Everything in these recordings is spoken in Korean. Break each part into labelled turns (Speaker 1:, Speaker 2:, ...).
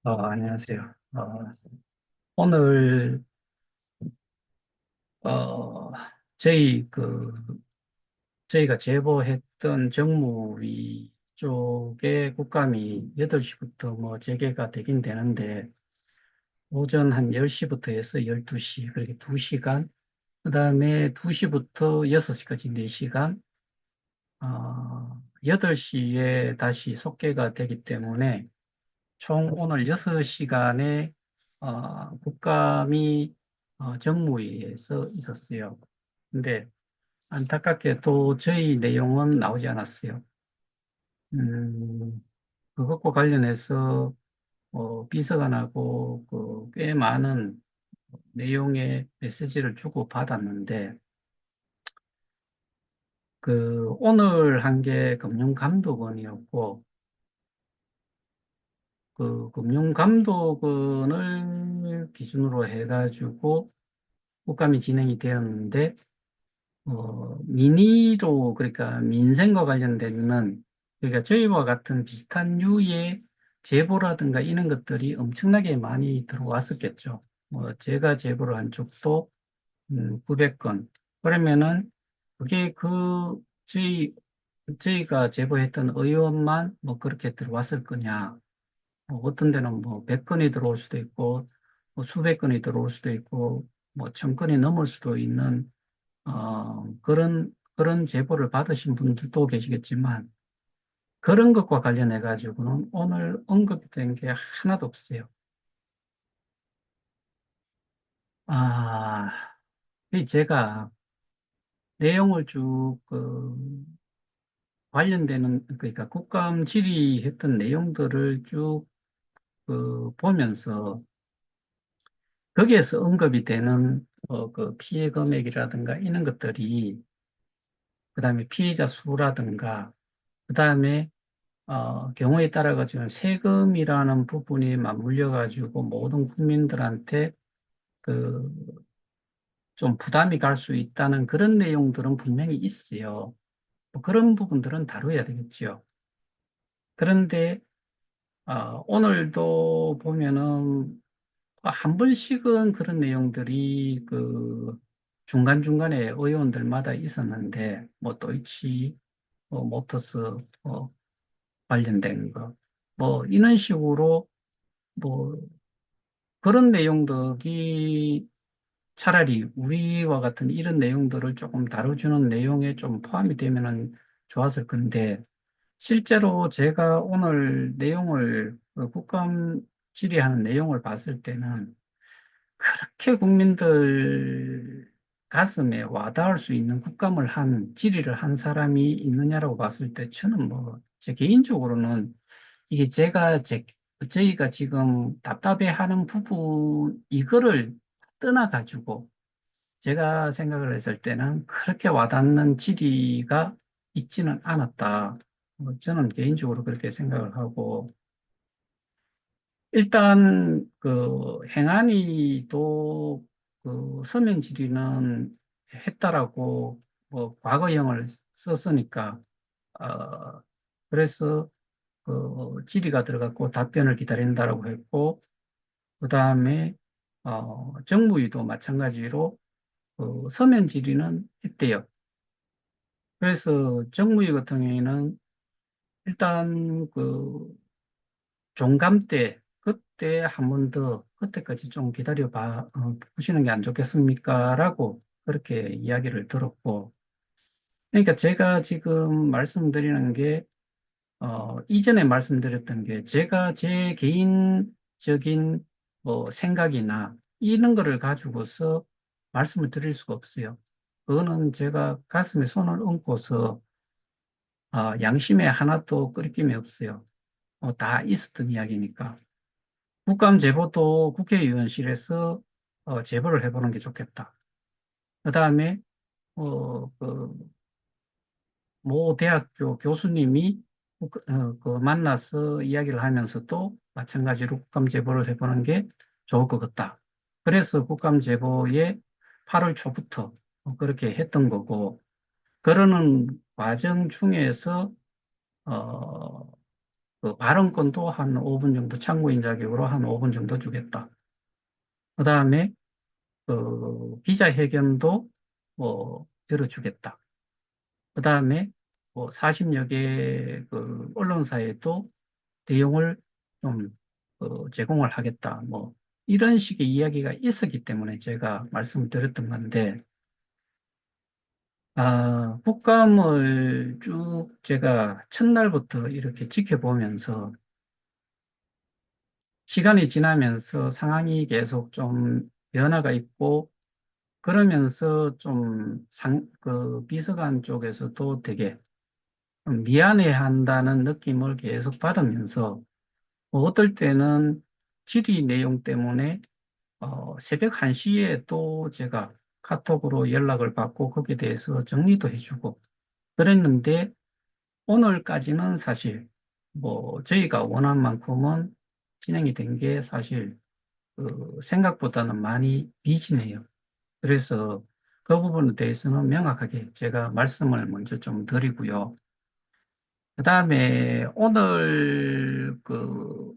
Speaker 1: 안녕하세요. 오늘, 어, 저희, 저희가 제보했던 정무위 쪽에 국감이 8시부터 뭐 재개가 되긴 되는데, 오전 한 10시부터 해서 12시, 그렇게 2시간, 그 다음에 2시부터 6시까지 4시간, 8시에 다시 속개가 되기 때문에, 총 오늘 6시간의 국감이 정무위에서 있었어요. 근데 안타깝게도 저희 내용은 나오지 않았어요. 그것과 관련해서 비서관하고 꽤 많은 내용의 메시지를 주고 받았는데 오늘 한 게 금융감독원이었고 그 금융감독원을 기준으로 해가지고 국감이 진행이 되었는데, 민의로, 그러니까 민생과 관련된, 그러니까 저희와 같은 비슷한 류의 제보라든가 이런 것들이 엄청나게 많이 들어왔었겠죠. 제가 제보를 한 쪽도 900건. 그러면은, 그게 저희가 제보했던 의원만 뭐 그렇게 들어왔을 거냐. 어떤 데는 뭐 100건이 들어올 수도 있고, 뭐 수백 건이 들어올 수도 있고, 뭐 1000건이 넘을 수도 있는 그런 제보를 받으신 분들도 계시겠지만, 그런 것과 관련해 가지고는 오늘 언급된 게 하나도 없어요. 아, 이 제가 내용을 쭉 관련되는, 그러니까 국감 질의했던 내용들을 쭉 보면서 거기에서 언급이 되는 피해 금액이라든가 이런 것들이, 그다음에 피해자 수라든가, 그다음에 경우에 따라 가지고 세금이라는 부분이 맞물려 가지고 모든 국민들한테 그 좀 부담이 갈 수 있다는 그런 내용들은 분명히 있어요. 뭐 그런 부분들은 다뤄야 되겠죠. 그런데 오늘도 보면은 한 번씩은 그런 내용들이 중간중간에 의원들마다 있었는데, 뭐 도이치 모터스 관련된 거, 뭐 이런 식으로 뭐 그런 내용들이 차라리 우리와 같은 이런 내용들을 조금 다뤄주는 내용에 좀 포함이 되면은 좋았을 건데, 실제로 제가 오늘 내용을, 국감 질의하는 내용을 봤을 때는 그렇게 국민들 가슴에 와닿을 수 있는 질의를 한 사람이 있느냐라고 봤을 때 저는 뭐, 제 개인적으로는 이게 저희가 지금 답답해하는 부분, 이거를 떠나가지고 제가 생각을 했을 때는 그렇게 와닿는 질의가 있지는 않았다. 저는 개인적으로 그렇게 생각을 하고, 일단 행안위도 서면 질의는 했다라고 뭐 과거형을 썼으니까, 어, 그래서 질의가 들어갔고 답변을 기다린다라고 했고, 그 다음에 정무위도 마찬가지로 서면 질의는 했대요. 그래서 정무위 같은 경우에는 일단 종감 때 그때 한 번 더 그때까지 좀 기다려 보시는 게 안 좋겠습니까? 라고 그렇게 이야기를 들었고, 그러니까 제가 지금 말씀드리는 게 이전에 말씀드렸던 게 제가 제 개인적인 뭐 생각이나 이런 거를 가지고서 말씀을 드릴 수가 없어요. 그거는 제가 가슴에 손을 얹고서 양심에 하나도 끄리낌이 없어요. 다 있었던 이야기니까. 국감 제보도 국회의원실에서 제보를 해보는 게 좋겠다. 그 다음에 모 대학교 교수님이 만나서 이야기를 하면서도 마찬가지로 국감 제보를 해보는 게 좋을 것 같다. 그래서 국감 제보에 8월 초부터 그렇게 했던 거고, 그러는 과정 중에서 어, 그 발언권도 한 5분 정도 참고인 자격으로 한 5분 정도 주겠다. 그 다음에 그 기자회견도 뭐 열어주겠다. 그 다음에 뭐 40여 개 그 언론사에도 내용을 좀 제공을 하겠다. 뭐 이런 식의 이야기가 있었기 때문에 제가 말씀을 드렸던 건데, 국감을 쭉 제가 첫날부터 이렇게 지켜보면서 시간이 지나면서 상황이 계속 좀 변화가 있고, 그러면서 좀 비서관 쪽에서도 되게 좀 미안해한다는 느낌을 계속 받으면서, 뭐 어떨 때는 질의 내용 때문에 새벽 1시에 또 제가 카톡으로 연락을 받고 거기에 대해서 정리도 해주고 그랬는데, 오늘까지는 사실 뭐 저희가 원한 만큼은 진행이 된 게 사실 생각보다는 많이 미진해요. 그래서 그 부분에 대해서는 명확하게 제가 말씀을 먼저 좀 드리고요. 그다음에 오늘 그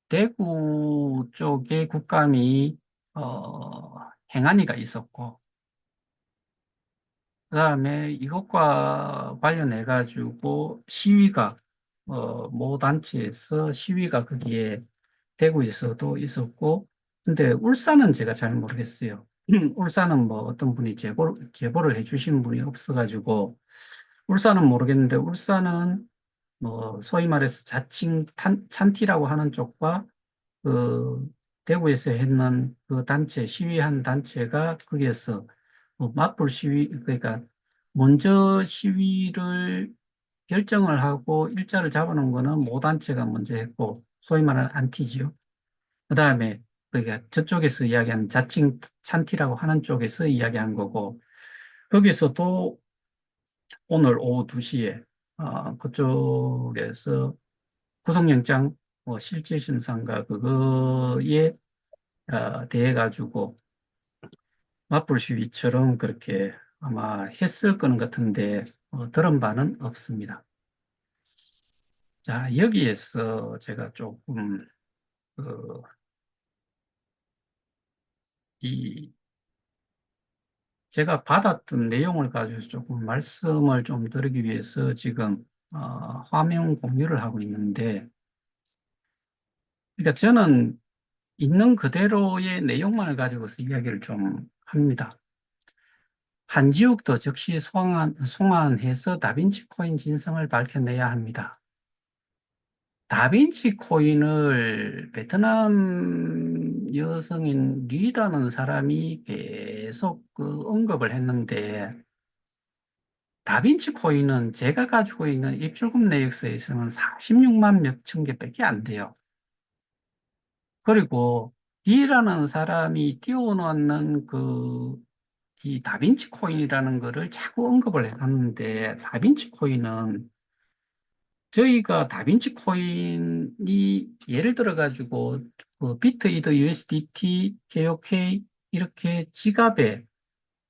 Speaker 1: 대구 쪽에 국감이 행안위가 있었고, 그다음에 이것과 관련해 가지고 시위가 모 단체에서 시위가 거기에 대구에서도 있었고, 근데 울산은 제가 잘 모르겠어요. 울산은 뭐 어떤 분이 제보를 해주신 분이 없어가지고 울산은 모르겠는데, 울산은 뭐 소위 말해서 자칭 찬티라고 하는 쪽과 그 대구에서 했는 그 단체 시위한 단체가 거기에서 뭐 맞불 시위, 그러니까 먼저 시위를 결정을 하고 일자를 잡아놓은 거는 모 단체가 먼저 했고, 소위 말하는 안티지요. 그다음에 그러니까 저쪽에서 이야기한 자칭 찬티라고 하는 쪽에서 이야기한 거고, 거기서도 오늘 오후 2시에 그쪽에서 구속영장 실질 심사인가 그거에 대해 가지고 맞불 시위처럼 그렇게 아마 했을 거는 같은데 들은 바는 없습니다. 자, 여기에서 제가 조금 그, 이 제가 받았던 내용을 가지고 조금 말씀을 좀 드리기 위해서 지금 화면 공유를 하고 있는데, 그러니까 저는 있는 그대로의 내용만을 가지고서 이야기를 좀 합니다. 한지욱도 즉시 송환해서 다빈치 코인 진상을 밝혀내야 합니다. 다빈치 코인을 베트남 여성인 리라는 사람이 계속 그 언급을 했는데, 다빈치 코인은 제가 가지고 있는 입출금 내역서에서는 46만 몇천 개밖에 안 돼요. 그리고 리라는 사람이 띄워놓는 이 다빈치 코인이라는 거를 자꾸 언급을 해놨는데, 다빈치 코인은 저희가 다빈치 코인이 예를 들어 가지고 그 비트이더 USDT, KOK 이렇게 지갑에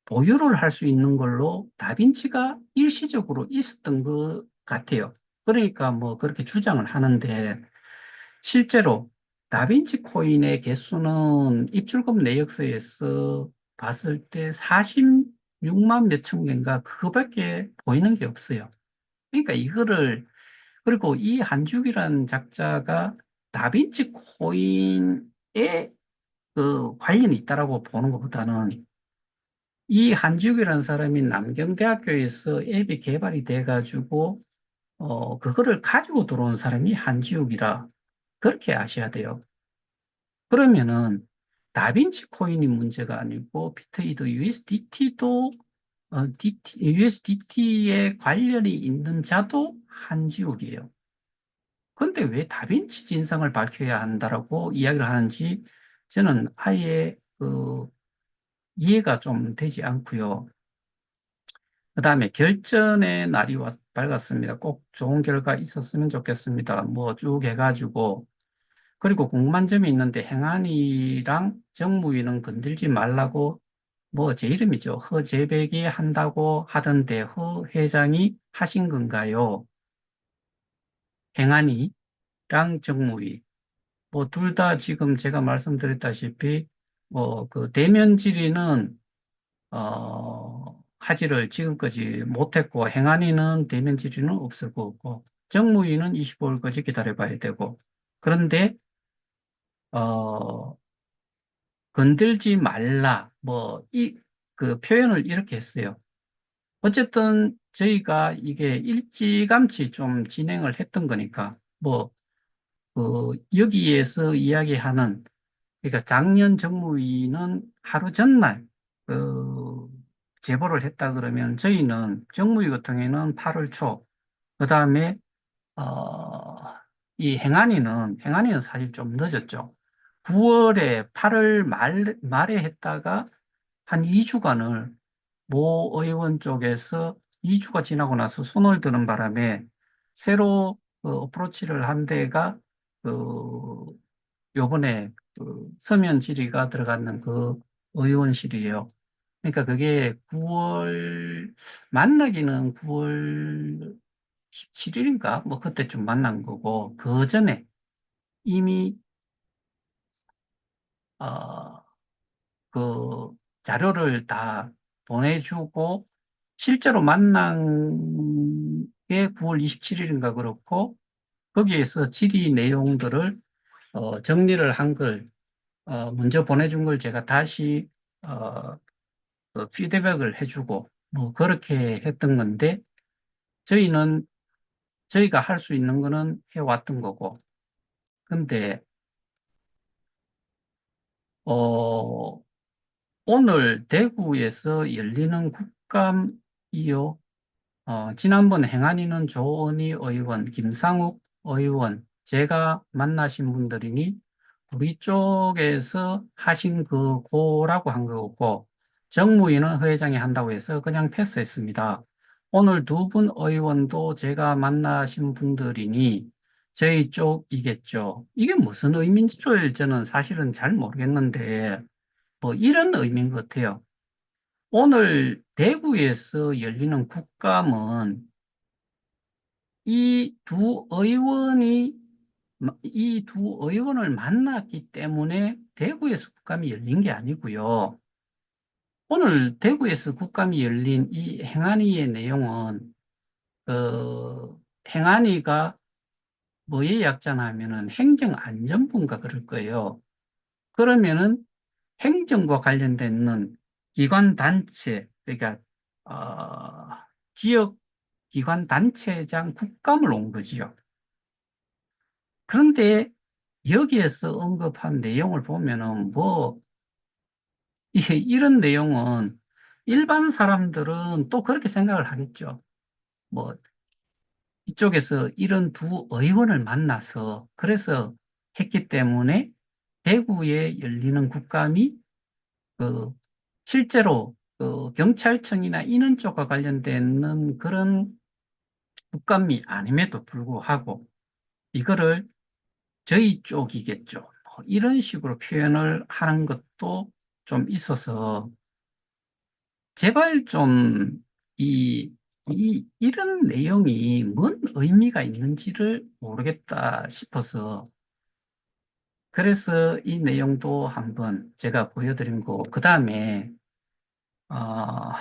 Speaker 1: 보유를 할 수 있는 걸로 다빈치가 일시적으로 있었던 것 같아요. 그러니까 뭐 그렇게 주장을 하는데, 실제로 다빈치 코인의 개수는 입출금 내역서에서 봤을 때 46만 몇천 개인가 그거밖에 보이는 게 없어요. 그러니까 이거를, 그리고 이 한죽이라는 작자가 다빈치 코인에 그 관련이 있다라고 보는 것보다는, 이 한지욱이라는 사람이 남경대학교에서 앱이 개발이 돼가지고, 그거를 가지고 들어온 사람이 한지욱이라 그렇게 아셔야 돼요. 그러면은, 다빈치 코인이 문제가 아니고, 비트이더 USDT도, USDT에 관련이 있는 자도 한지욱이에요. 근데 왜 다빈치 진상을 밝혀야 한다라고 이야기를 하는지 저는 아예 이해가 좀 되지 않고요. 그다음에 결전의 날이 밝았습니다. 꼭 좋은 결과 있었으면 좋겠습니다. 뭐 쭉 해가지고, 그리고 궁금한 점이 있는데, 행안위랑 정무위는 건들지 말라고, 뭐 제 이름이죠. 허재백이 한다고 하던데 허 회장이 하신 건가요? 행안위랑 정무위. 뭐 둘 다 지금 제가 말씀드렸다시피 뭐 그 대면 질의는 하지를 지금까지 못했고 행안위는 대면 질의는 없을 거고 정무위는 25일까지 기다려봐야 되고 그런데 어, 건들지 말라 뭐 이 그 표현을 이렇게 했어요. 어쨌든 저희가 이게 일찌감치 좀 진행을 했던 거니까 뭐 여기에서 이야기하는 그러니까 작년 정무위는 하루 전날 그 제보를 했다 그러면 저희는 정무위 같은 경우에는 8월 초, 그다음에 어, 이 행안위는 사실 좀 늦었죠. 9월에 8월 말에 했다가 한 2주간을 모 의원 쪽에서 2주가 지나고 나서 손을 드는 바람에 새로 어프로치를 한 데가 그 요번에 그 서면 질의가 들어가는 그 의원실이에요. 그러니까 그게 9월, 만나기는 9월 17일인가? 뭐 그때쯤 만난 거고, 그 전에 이미, 어, 그 자료를 다 보내주고, 실제로 만난 게 9월 27일인가 그렇고, 거기에서 질의 내용들을 정리를 한 걸, 먼저 보내준 걸 제가 다시 어, 피드백을 해주고 뭐 그렇게 했던 건데 저희는 저희가 할 수 있는 거는 해왔던 거고 근데 어, 오늘 대구에서 열리는 국감이요. 지난번 행안위는 조은희 의원, 김상욱 의원, 제가 만나신 분들이니 우리 쪽에서 하신 그 고라고 한 거고, 정무위는 허 회장이 한다고 해서 그냥 패스했습니다. 오늘 두 분 의원도 제가 만나신 분들이니 저희 쪽이겠죠. 이게 무슨 의미인지를 저는 사실은 잘 모르겠는데, 뭐 이런 의미인 것 같아요. 오늘 대구에서 열리는 국감은 이 두 의원이, 이 두 의원을 만났기 때문에 대구에서 국감이 열린 게 아니고요. 오늘 대구에서 국감이 열린 이 행안위의 내용은, 행안위가 뭐의 약자나 하면은 행정안전부인가 그럴 거예요. 그러면은 행정과 관련된 기관 단체, 그러니까, 어, 지역 기관 단체장 국감을 온 거지요. 그런데 여기에서 언급한 내용을 보면은 뭐 이런 내용은 일반 사람들은 또 그렇게 생각을 하겠죠. 뭐 이쪽에서 이런 두 의원을 만나서 그래서 했기 때문에 대구에 열리는 국감이 그 실제로 그 경찰청이나 이런 쪽과 관련된 그런 국감이 아님에도 불구하고 이거를 저희 쪽이겠죠. 뭐 이런 식으로 표현을 하는 것도 좀 있어서 제발 좀 이런 내용이 뭔 의미가 있는지를 모르겠다 싶어서 그래서 이 내용도 한번 제가 보여드린 거, 그 다음에, 어,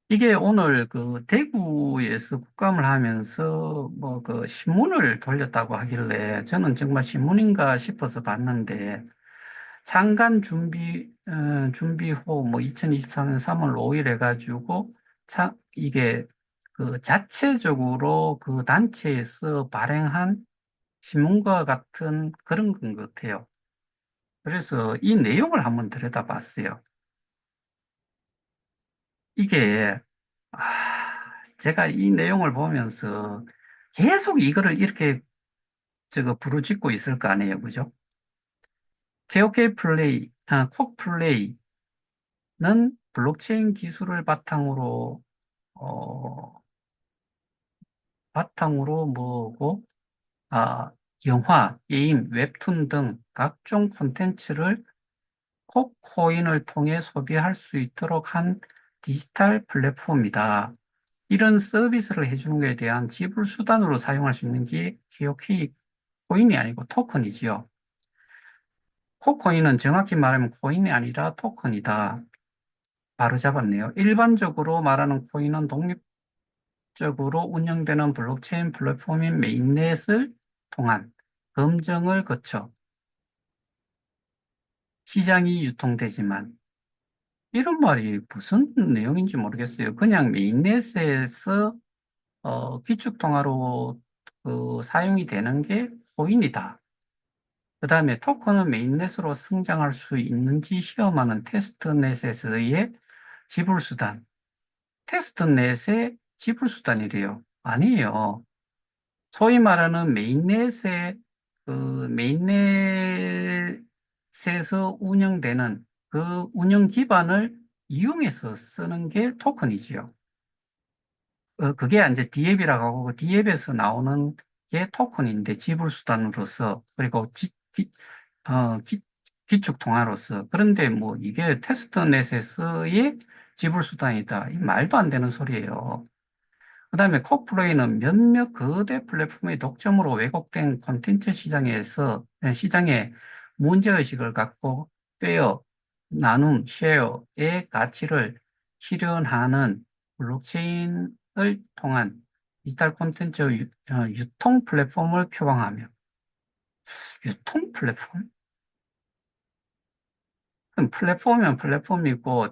Speaker 1: 이게 오늘 그 대구에서 국감을 하면서 뭐 그 신문을 돌렸다고 하길래 저는 정말 신문인가 싶어서 봤는데 창간 준비호 뭐 2024년 3월 5일 해가지고 이게 그 자체적으로 그 단체에서 발행한 신문과 같은 그런 것 같아요. 그래서 이 내용을 한번 들여다봤어요. 이게 제가 이 내용을 보면서 계속 이거를 이렇게 부르짖고 있을 거 아니에요, 그죠? KOK 플레이, 콕 플레이는 블록체인 기술을 어, 바탕으로 뭐고, 아, 영화, 게임, 웹툰 등 각종 콘텐츠를 콕코인을 통해 소비할 수 있도록 한 디지털 플랫폼이다. 이런 서비스를 해주는 것에 대한 지불 수단으로 사용할 수 있는 게 KOK 코인이 아니고 토큰이지요. 코코인은 정확히 말하면 코인이 아니라 토큰이다. 바로 잡았네요. 일반적으로 말하는 코인은 독립적으로 운영되는 블록체인 플랫폼인 메인넷을 통한 검증을 거쳐 시장이 유통되지만 이런 말이 무슨 내용인지 모르겠어요. 그냥 메인넷에서 기축통화로 사용이 되는 게 코인이다. 그 다음에 토큰은 메인넷으로 성장할 수 있는지 시험하는 테스트넷에서의 지불수단. 테스트넷의 지불수단이래요. 아니에요. 소위 말하는 메인넷의 메인넷에서 운영되는 그 운영 기반을 이용해서 쓰는 게 토큰이지요. 그게 이제 디앱이라고 하고 그 디앱에서 나오는 게 토큰인데 지불수단으로서 그리고 어, 기, 기축 통화로서 그런데 뭐 이게 테스트넷에서의 지불수단이다. 이 말도 안 되는 소리예요. 그다음에 코플레이는 몇몇 거대 플랫폼의 독점으로 왜곡된 콘텐츠 시장에 문제의식을 갖고 페어, 나눔, 쉐어의 가치를 실현하는 블록체인을 통한 디지털 콘텐츠 유통 플랫폼을 표방하며 유통 플랫폼? 그럼 플랫폼이면 플랫폼이고 어,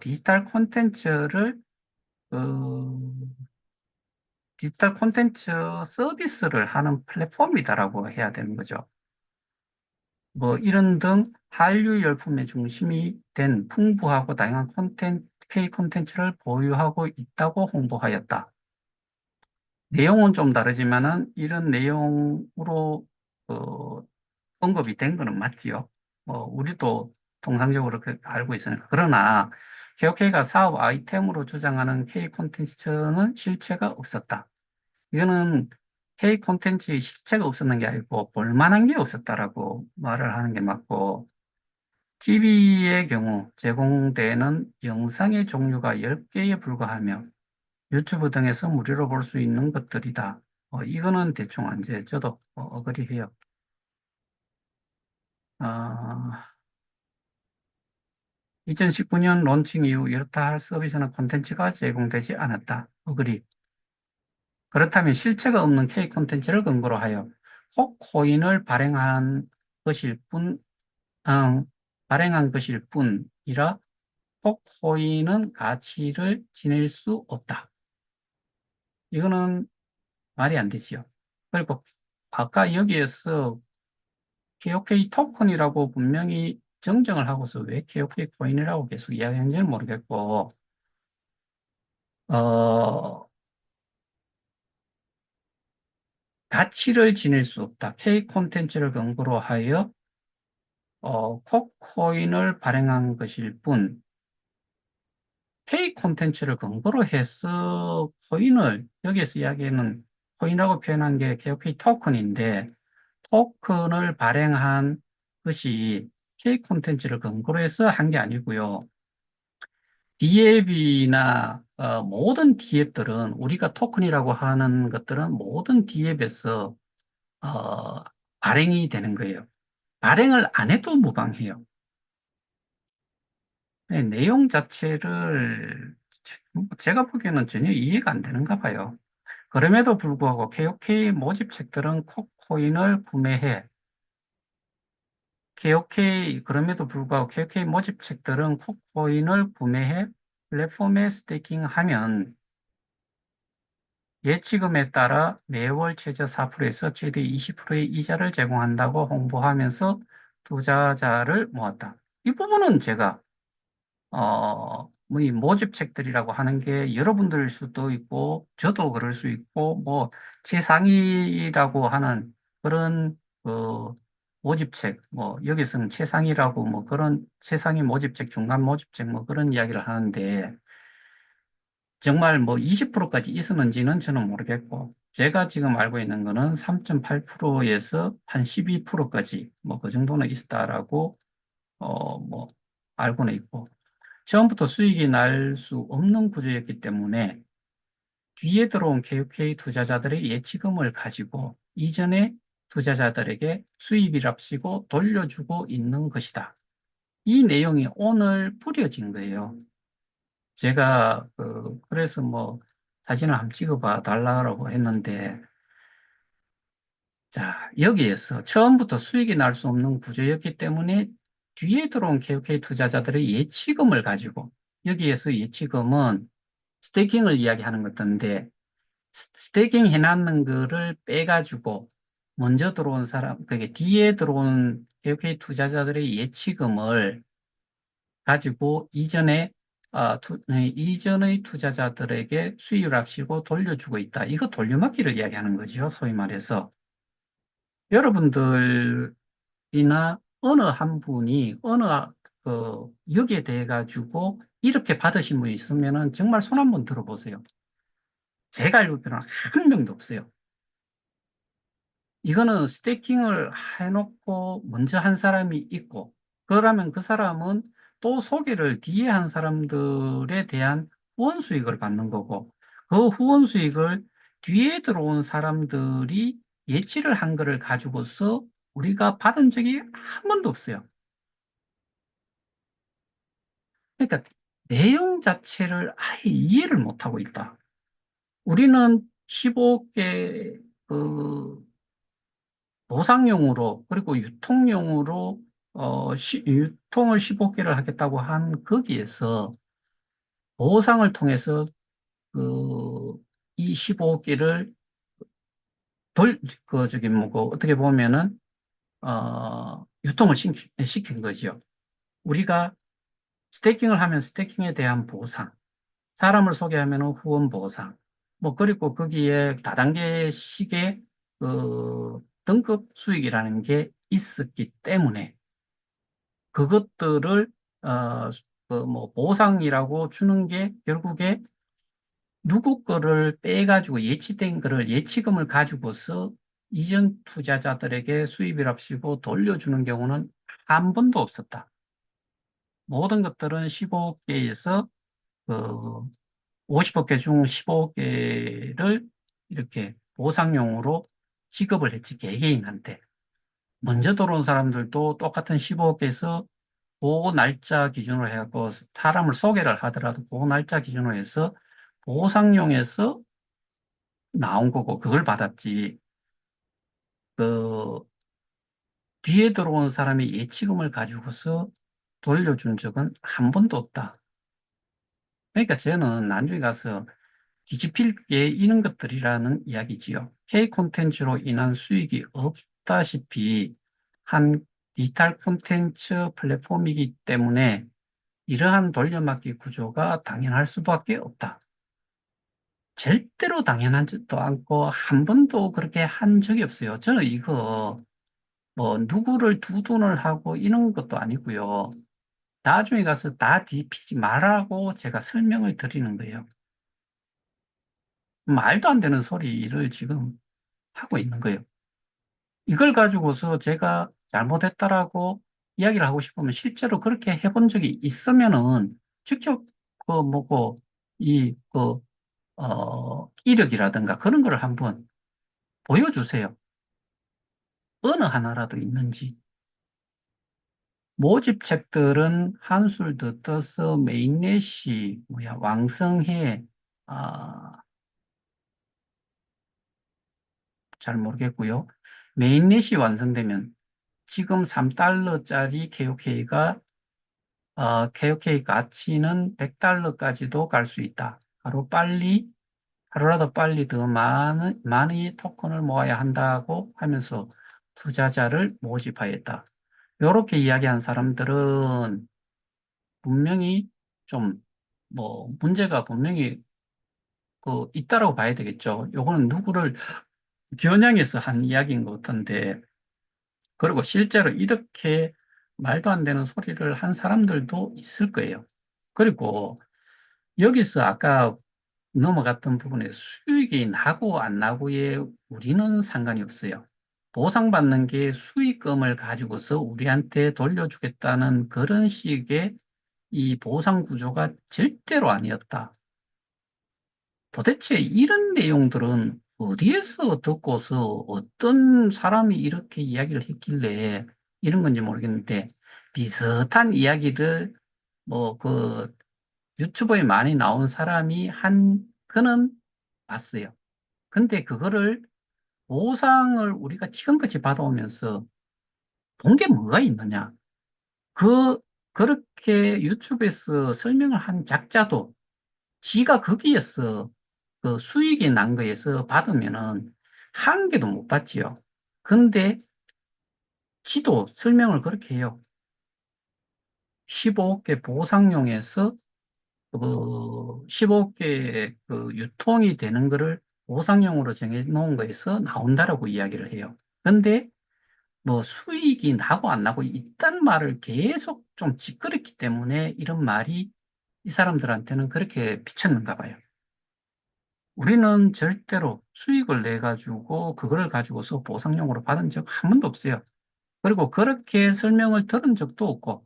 Speaker 1: 디지털 콘텐츠 서비스를 하는 플랫폼이다라고 해야 되는 거죠. 뭐 이런 등 한류 열풍의 중심이 된 풍부하고 다양한 K 콘텐츠를 보유하고 있다고 홍보하였다. 내용은 좀 다르지만은 이런 내용으로 어, 언급이 된 거는 맞지요. 뭐 우리도 통상적으로 그렇게 알고 있으니까. 그러나 KOK가 사업 아이템으로 주장하는 K 콘텐츠는 실체가 없었다. 이거는 K 콘텐츠의 실체가 없었는 게 아니고 볼만한 게 없었다라고 말을 하는 게 맞고 TV의 경우 제공되는 영상의 종류가 10개에 불과하며 유튜브 등에서 무료로 볼 수 있는 것들이다. 이거는 대충 이제 저도 어그리해요. 아, 2019년 론칭 이후 이렇다 할 서비스나 콘텐츠가 제공되지 않았다. 어그리. 그렇다면 실체가 없는 K 콘텐츠를 근거로 하여 코인을 것일 뿐, 어, 발행한 것일 뿐이라 코인은 가치를 지닐 수 없다. 이거는 말이 안 되지요. 그리고 아까 여기에서 KOK 토큰이라고 분명히 정정을 하고서 왜 KOK 코인이라고 계속 이야기하는지는 모르겠고, 어, 가치를 지닐 수 없다. K 콘텐츠를 근거로 하여 코인을 발행한 것일 뿐, K 콘텐츠를 근거로 해서 여기에서 이야기하는 코인이라고 표현한 게 KOK 토큰인데, 토큰을 발행한 것이 K 콘텐츠를 근거로 해서 한 게 아니고요. D앱이나 모든 D앱들은 우리가 토큰이라고 하는 것들은 모든 D앱에서 어, 발행이 되는 거예요. 발행을 안 해도 무방해요. 네, 내용 자체를 제가 보기에는 전혀 이해가 안 되는가 봐요. 그럼에도 불구하고 KOK 모집책들은 코코인을 구매해 그럼에도 불구하고 KOK 모집책들은 코코인을 구매해 플랫폼에 스테이킹하면 예치금에 따라 매월 최저 4%에서 최대 20%의 이자를 제공한다고 홍보하면서 투자자를 모았다. 이 부분은 제가 뭐 이 모집책들이라고 하는 게 여러분들일 수도 있고 저도 그럴 수 있고 뭐 최상위라고 하는 그런 그 모집책 뭐 여기서는 최상위라고 뭐 그런 최상위 모집책, 중간 모집책 뭐 그런 이야기를 하는데 정말 뭐 20%까지 있었는지는 저는 모르겠고, 제가 지금 알고 있는 거는 3.8%에서 한 12%까지 뭐 그 정도는 있었다라고, 뭐 알고는 있고, 처음부터 수익이 날 수 없는 구조였기 때문에 뒤에 들어온 KOK 투자자들의 예치금을 가지고 이전에 투자자들에게 수입이랍시고 돌려주고 있는 것이다. 이 내용이 오늘 뿌려진 거예요. 제가 그래서 뭐 사진을 한번 찍어봐 달라고 했는데, 자, 여기에서 처음부터 수익이 날 수 없는 구조였기 때문에 뒤에 들어온 KOK 투자자들의 예치금을 가지고, 여기에서 예치금은 스테이킹을 이야기하는 것인데, 스테이킹 해놨는 거를 빼가지고 먼저 들어온 사람, 그게 뒤에 들어온 KOK 투자자들의 예치금을 가지고 이전의 투자자들에게 수익을 합치고 돌려주고 있다. 이거 돌려막기를 이야기하는 거죠. 소위 말해서. 여러분들이나 어느 한 분이 여기에 대해 가지고 이렇게 받으신 분이 있으면은 정말 손 한번 들어보세요. 제가 알고 있기로는 한 명도 없어요. 이거는 스테이킹을 해놓고 먼저 한 사람이 있고, 그러면 그 사람은 또 소개를 뒤에 한 사람들에 대한 후원 수익을 받는 거고, 그 후원 수익을 뒤에 들어온 사람들이 예치를 한 거를 가지고서 우리가 받은 적이 한 번도 없어요. 그러니까 내용 자체를 아예 이해를 못하고 있다. 우리는 15개 보상용으로 그리고 유통용으로 유통을 15개를 하겠다고 한 거기에서 보상을 통해서 이 15개를 저기 뭐고 어떻게 보면은 유통을 시킨 거죠. 우리가 스테이킹을 하면 스테이킹에 대한 보상, 사람을 소개하면 후원 보상, 뭐 그리고 거기에 다단계식의 등급 수익이라는 게 있었기 때문에 그것들을 뭐 보상이라고 주는 게 결국에 누구 거를 빼가지고 예치된 거를 예치금을 가지고서 이전 투자자들에게 수입이랍시고 돌려주는 경우는 한 번도 없었다. 모든 것들은 15개에서 50개 중 15개를 이렇게 보상용으로 지급을 했지, 개개인한테. 먼저 들어온 사람들도 똑같은 15억에서 그 날짜 기준으로 해갖고 사람을 소개를 하더라도 그 날짜 기준으로 해서 보상용에서 나온 거고 그걸 받았지. 그 뒤에 들어온 사람이 예치금을 가지고서 돌려준 적은 한 번도 없다. 그러니까 저는 나중에 가서 뒤집힐 게 이런 것들이라는 이야기지요. K 콘텐츠로 인한 수익이 없다시피 한 디지털 콘텐츠 플랫폼이기 때문에 이러한 돌려막기 구조가 당연할 수밖에 없다. 절대로 당연하지도 않고 한 번도 그렇게 한 적이 없어요. 저는 이거 뭐 누구를 두둔을 하고 이런 것도 아니고요. 나중에 가서 다 뒤피지 말라고 제가 설명을 드리는 거예요. 말도 안 되는 소리를 지금 하고 있는 거예요. 이걸 가지고서 제가 잘못했다라고 이야기를 하고 싶으면 실제로 그렇게 해본 적이 있으면은 직접 뭐고 이 이력이라든가 그런 거를 한번 보여주세요. 어느 하나라도 있는지. 모집책들은 한술 더 떠서 메인넷이 뭐야 왕성해 아, 잘 모르겠고요. 메인넷이 완성되면 지금 3달러짜리 KOK가 KOK 가치는 100달러까지도 갈 수 있다. 하루라도 빨리 더 많이 토큰을 모아야 한다고 하면서 투자자를 모집하였다. 이렇게 이야기한 사람들은 분명히 좀, 뭐, 문제가 분명히 있다라고 봐야 되겠죠. 요거는 누구를 겨냥해서 한 이야기인 것 같은데, 그리고 실제로 이렇게 말도 안 되는 소리를 한 사람들도 있을 거예요. 그리고 여기서 아까 넘어갔던 부분에 수익이 나고 안 나고에 우리는 상관이 없어요. 보상받는 게 수익금을 가지고서 우리한테 돌려주겠다는 그런 식의 이 보상 구조가 절대로 아니었다. 도대체 이런 내용들은 어디에서 듣고서 어떤 사람이 이렇게 이야기를 했길래 이런 건지 모르겠는데 비슷한 이야기를 뭐 그 유튜브에 많이 나온 사람이 한 그는 봤어요. 근데 그거를 보상을 우리가 지금까지 받아오면서 본 게 뭐가 있느냐? 그 그렇게 유튜브에서 설명을 한 작자도 지가 거기에서 그 수익이 난 거에서 받으면은 한 개도 못 받지요. 근데 지도 설명을 그렇게 해요. 15억 개 보상용에서 그 15억 개 그 유통이 되는 거를 보상용으로 정해 놓은 거에서 나온다라고 이야기를 해요. 근데 뭐 수익이 나고 안 나고 있다는 말을 계속 좀 찌끄렸기 때문에 이런 말이 이 사람들한테는 그렇게 비쳤는가 봐요. 우리는 절대로 수익을 내 가지고 그거를 가지고서 보상용으로 받은 적 한 번도 없어요. 그리고 그렇게 설명을 들은 적도 없고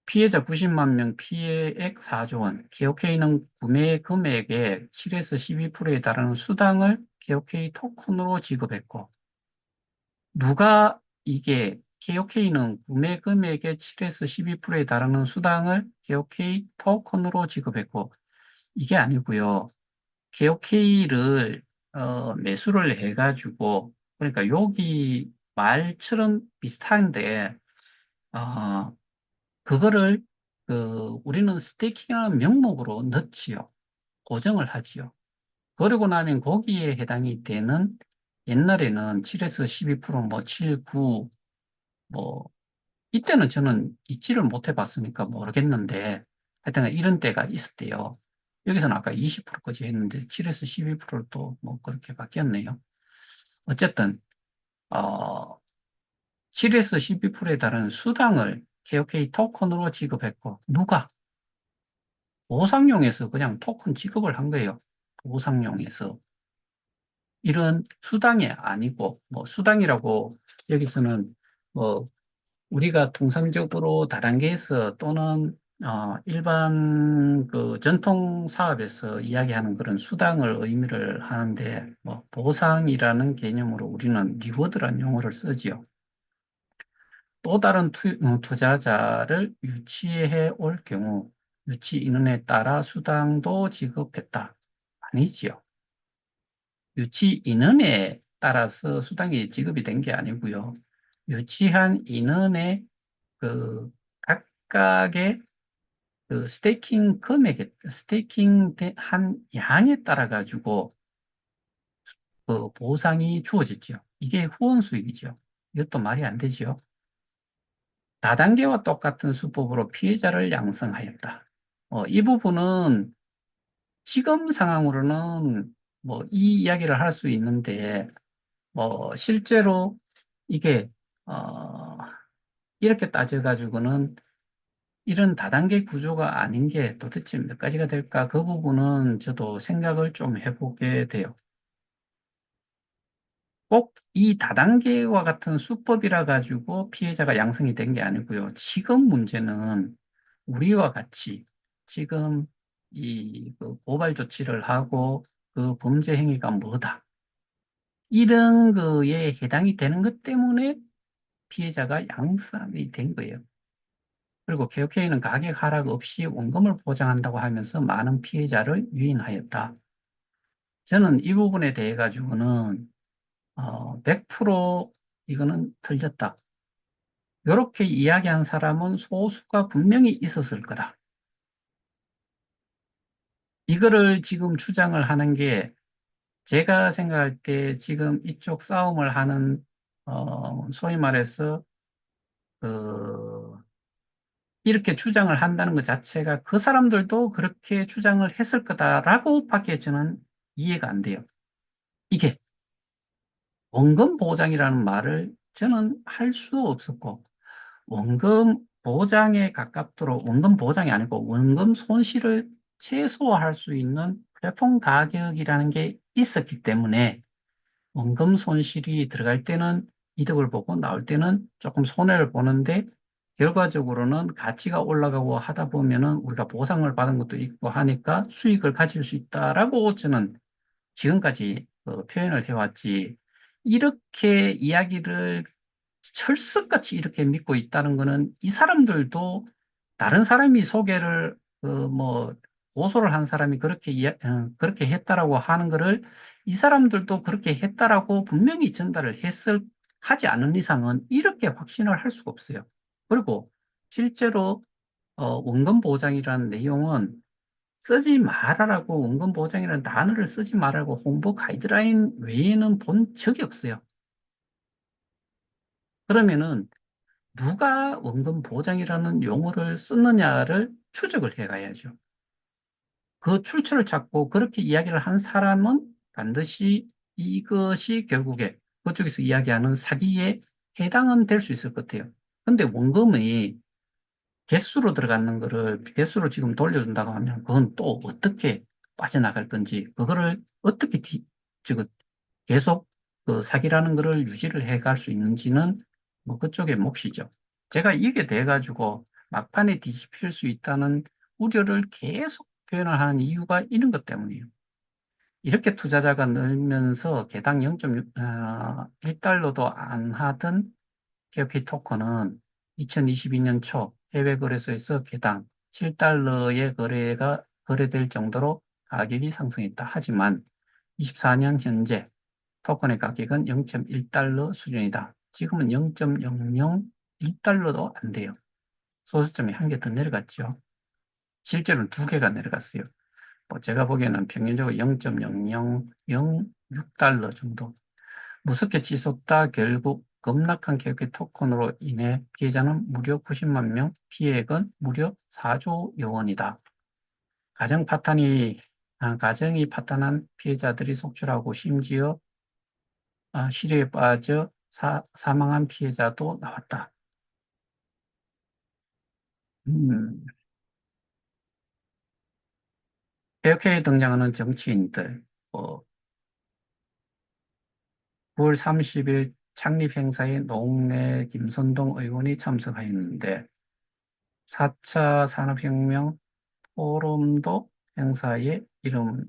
Speaker 1: 피해자 90만 명 피해액 4조 원, KOK는 구매 금액의 7에서 12%에 달하는 수당을 KOK 토큰으로 지급했고 누가 이게 KOK는 구매 금액의 7에서 12%에 달하는 수당을 KOK 토큰으로 지급했고 이게 아니고요. KOK를 매수를 해가지고 그러니까 여기 말처럼 비슷한데 어, 그거를 우리는 스테이킹이라는 명목으로 넣지요. 고정을 하지요. 그러고 나면 거기에 해당이 되는 옛날에는 7에서 12%뭐 7, 9, 뭐 이때는 저는 잊지를 못해 봤으니까 모르겠는데 하여튼 이런 때가 있었대요. 여기서는 아까 20%까지 했는데 7에서 12%를 또 뭐 그렇게 바뀌었네요. 어쨌든 어, 7에서 12%에 달하는 수당을 KOK 토큰으로 지급했고 누가 보상용에서 그냥 토큰 지급을 한 거예요. 보상용에서 이런 수당이 아니고 뭐 수당이라고 여기서는 뭐 우리가 통상적으로 다단계에서 또는 일반 그 전통 사업에서 이야기하는 그런 수당을 의미를 하는데 뭐 보상이라는 개념으로 우리는 리워드라는 용어를 쓰지요. 또 다른 투자자를 유치해 올 경우 유치 인원에 따라 수당도 지급했다. 아니지요. 유치 인원에 따라서 수당이 지급이 된 게 아니고요. 유치한 인원의 그 각각의 그 스테이킹 금액에, 스테이킹 한 양에 따라 가지고 그 보상이 주어졌죠. 이게 후원 수익이죠. 이것도 말이 안 되죠. 다단계와 똑같은 수법으로 피해자를 양성하였다. 이 부분은 지금 상황으로는 뭐 이 이야기를 할 수 있는데 실제로 이게 어, 이렇게 따져가지고는 이런 다단계 구조가 아닌 게 도대체 몇 가지가 될까? 그 부분은 저도 생각을 좀 해보게 돼요. 꼭 이 다단계와 같은 수법이라 가지고 피해자가 양성이 된 게 아니고요. 지금 문제는 우리와 같이 지금 그 고발 조치를 하고 그 범죄 행위가 뭐다. 이런 거에 해당이 되는 것 때문에 피해자가 양성이 된 거예요. 그리고 KOK는 가격 하락 없이 원금을 보장한다고 하면서 많은 피해자를 유인하였다. 저는 이 부분에 대해 가지고는 100% 이거는 틀렸다. 이렇게 이야기한 사람은 소수가 분명히 있었을 거다. 이거를 지금 주장을 하는 게 제가 생각할 때 지금 이쪽 싸움을 하는 소위 말해서 그 이렇게 주장을 한다는 것 자체가 그 사람들도 그렇게 주장을 했을 거다라고밖에 저는 이해가 안 돼요. 이게 원금 보장이라는 말을 저는 할 수 없었고 원금 보장에 가깝도록 원금 보장이 아니고 원금 손실을 최소화할 수 있는 플랫폼 가격이라는 게 있었기 때문에 원금 손실이 들어갈 때는 이득을 보고 나올 때는 조금 손해를 보는데 결과적으로는 가치가 올라가고 하다 보면은 우리가 보상을 받은 것도 있고 하니까 수익을 가질 수 있다라고 저는 지금까지 표현을 해왔지. 이렇게 이야기를 철석같이 이렇게 믿고 있다는 거는 이 사람들도 다른 사람이 소개를 뭐 고소를 한 사람이 그렇게 했다라고 하는 거를 이 사람들도 그렇게 했다라고 분명히 전달을 하지 않은 이상은 이렇게 확신을 할 수가 없어요. 그리고 실제로 원금 보장이라는 내용은 쓰지 말아라고 원금 보장이라는 단어를 쓰지 말라고 홍보 가이드라인 외에는 본 적이 없어요. 그러면은 누가 원금 보장이라는 용어를 쓰느냐를 추적을 해 가야죠. 그 출처를 찾고 그렇게 이야기를 한 사람은 반드시 이것이 결국에 그쪽에서 이야기하는 사기에 해당은 될 수 있을 것 같아요. 근데 원금이 개수로 들어가는 거를 개수로 지금 돌려준다고 하면 그건 또 어떻게 빠져나갈 건지 그거를 어떻게 지금 계속 그 사기라는 거를 유지를 해갈 수 있는지는 뭐 그쪽의 몫이죠. 제가 이게 돼가지고 막판에 뒤집힐 수 있다는 우려를 계속 표현을 하는 이유가 이런 것 때문이에요. 이렇게 투자자가 늘면서 개당 0.1달러도 안 하던 KOK 토큰은 2022년 초 해외 거래소에서 개당 7달러의 거래될 정도로 가격이 상승했다. 하지만 24년 현재 토큰의 가격은 0.1달러 수준이다. 지금은 0.001달러도 안 돼요. 소수점이 한 개 더 내려갔죠. 실제로는 두 개가 내려갔어요. 뭐 제가 보기에는 평균적으로 0.0006달러 정도. 무섭게 치솟다 결국 급락한 개혁의 토큰으로 인해 피해자는 무려 90만 명, 피해액은 무려 4조 원이다. 가정이 파탄한 피해자들이 속출하고 심지어 실효에 빠져 사망한 피해자도 나왔다. 음, 개혁회에 등장하는 정치인들, 9월 30일 창립 행사에 노웅래 김선동 의원이 참석하였는데 4차 산업혁명 포럼도 행사에 이름을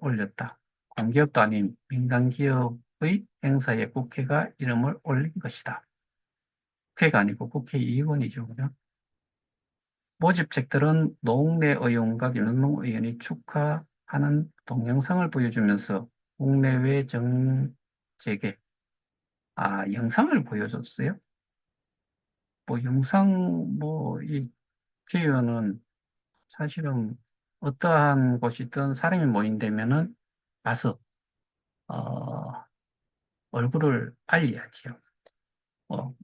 Speaker 1: 올렸다. 공기업도 아닌 민간기업의 행사에 국회가 이름을 올린 것이다. 국회가 아니고 국회의원이죠. 그죠? 모집책들은 노웅래 의원과 김선동 의원이 축하하는 동영상을 보여주면서 국내외 정재계, 영상을 보여줬어요. 뭐 영상, 이 국회의원은 사실은 어떠한 곳이든 사람이 모인다면은 가서 어, 얼굴을 알려야지요.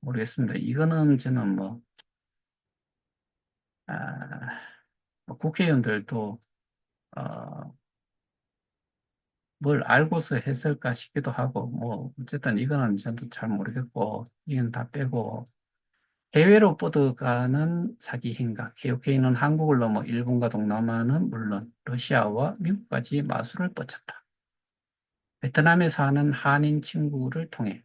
Speaker 1: 모르겠습니다. 이거는 저는 아, 뭐 국회의원들도 어, 뭘 알고서 했을까 싶기도 하고 어쨌든 이거는 저도 잘 모르겠고 이건 다 빼고 해외로 뻗어가는 사기 행각. KOK는 한국을 넘어 일본과 동남아는 물론 러시아와 미국까지 마술을 뻗쳤다. 베트남에 사는 한인 친구를 통해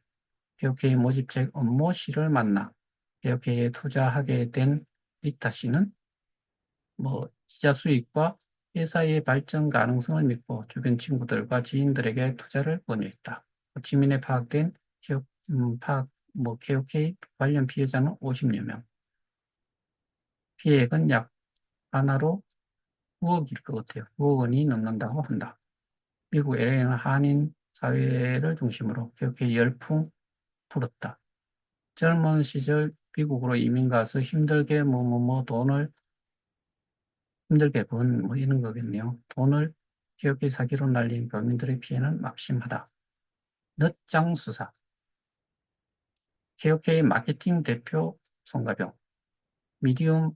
Speaker 1: KOK 모집책 업모 씨를 만나 KOK에 투자하게 된 리타 씨는 이자 수익과 회사의 발전 가능성을 믿고 주변 친구들과 지인들에게 투자를 권유했다. 호치민에 파악된 KO, KOK 관련 피해자는 50여 명. 피해액은 약 하나로 9억일 것 같아요. 9억 원이 넘는다고 한다. 미국 LA는 한인 사회를 중심으로 KOK 열풍 불었다. 젊은 시절 미국으로 이민 가서 힘들게 돈을 힘들게 번 이런 거겠네요. 돈을 기업계 사기로 날린 교민들의 피해는 막심하다. 늦장 수사. KOK 마케팅 대표 송가병, 미디움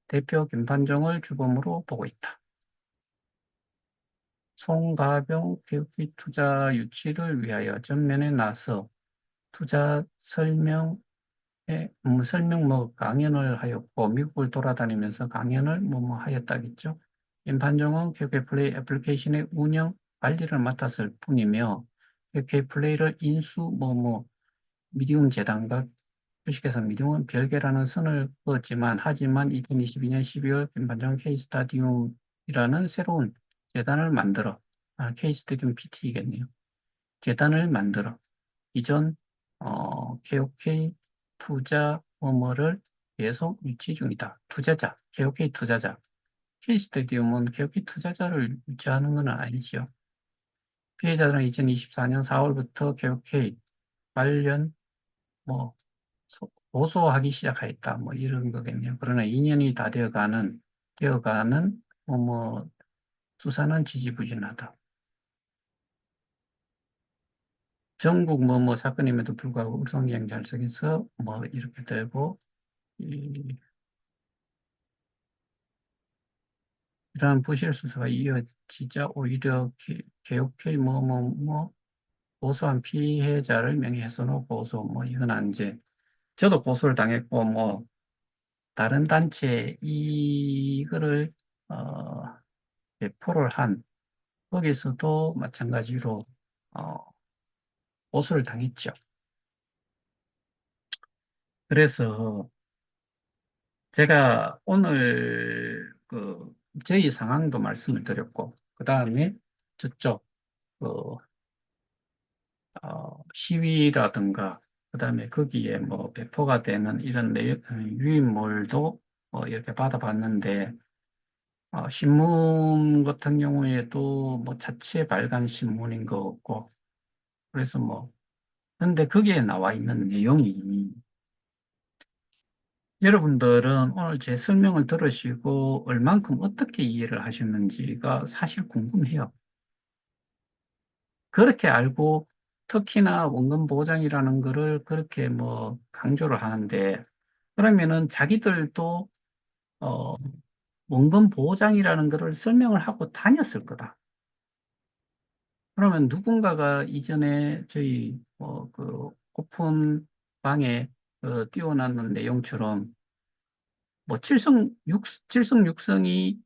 Speaker 1: 대표 김판정을 주범으로 보고 있다. 송가병 KOK 투자 유치를 위하여 전면에 나서 투자 설명 강연을 하였고 미국을 돌아다니면서 강연을 하였다겠죠. 임판정은 KK 플레이 애플리케이션의 운영 관리를 맡았을 뿐이며 KK 플레이를 인수 미디움 재단과 주식회사 미등은 별개라는 선을 그었지만 하지만 2022년 12월 김반장 K스타디움이라는 새로운 재단을 만들어 K스타디움 PT이겠네요. 재단을 만들어 기존 KOK 투자 뭐뭐를 계속 유치 중이다. 투자자, KOK 투자자. K스타디움은 KOK 투자자를 유치하는 건 아니지요. 피해자들은 2024년 4월부터 KOK 관련 뭐 고소하기 시작하였다. 뭐 이런 거겠네요. 그러나 2년이 다 되어가는 뭐 수사는 지지부진하다. 전국 뭐 사건임에도 불구하고 울성기행 잘석에서 뭐 이렇게 되고 이러한 부실 수사가 이어지자 오히려 개혁회 고소한 피해자를 명예훼손으로 고소 뭐 이건 안 이제 저도 고소를 당했고 뭐 다른 단체에 이거를 어, 배포를 한 거기서도 마찬가지로 어, 고소를 당했죠. 그래서 제가 오늘 저희 상황도 말씀을 드렸고 그 다음에 저쪽 그 시위라든가 그다음에 거기에 뭐 배포가 되는 이런 유인물도 이렇게 받아봤는데 신문 같은 경우에도 뭐 자체 발간 신문인 거 없고 그래서 뭐 근데 거기에 나와 있는 내용이 여러분들은 오늘 제 설명을 들으시고 얼만큼 어떻게 이해를 하셨는지가 사실 궁금해요. 그렇게 알고 특히나 원금 보장이라는 거를 그렇게 뭐 강조를 하는데 그러면은 자기들도 어, 원금 보장이라는 거를 설명을 하고 다녔을 거다. 그러면 누군가가 이전에 저희 오픈 방에 띄워놨는 내용처럼 뭐 칠성육성이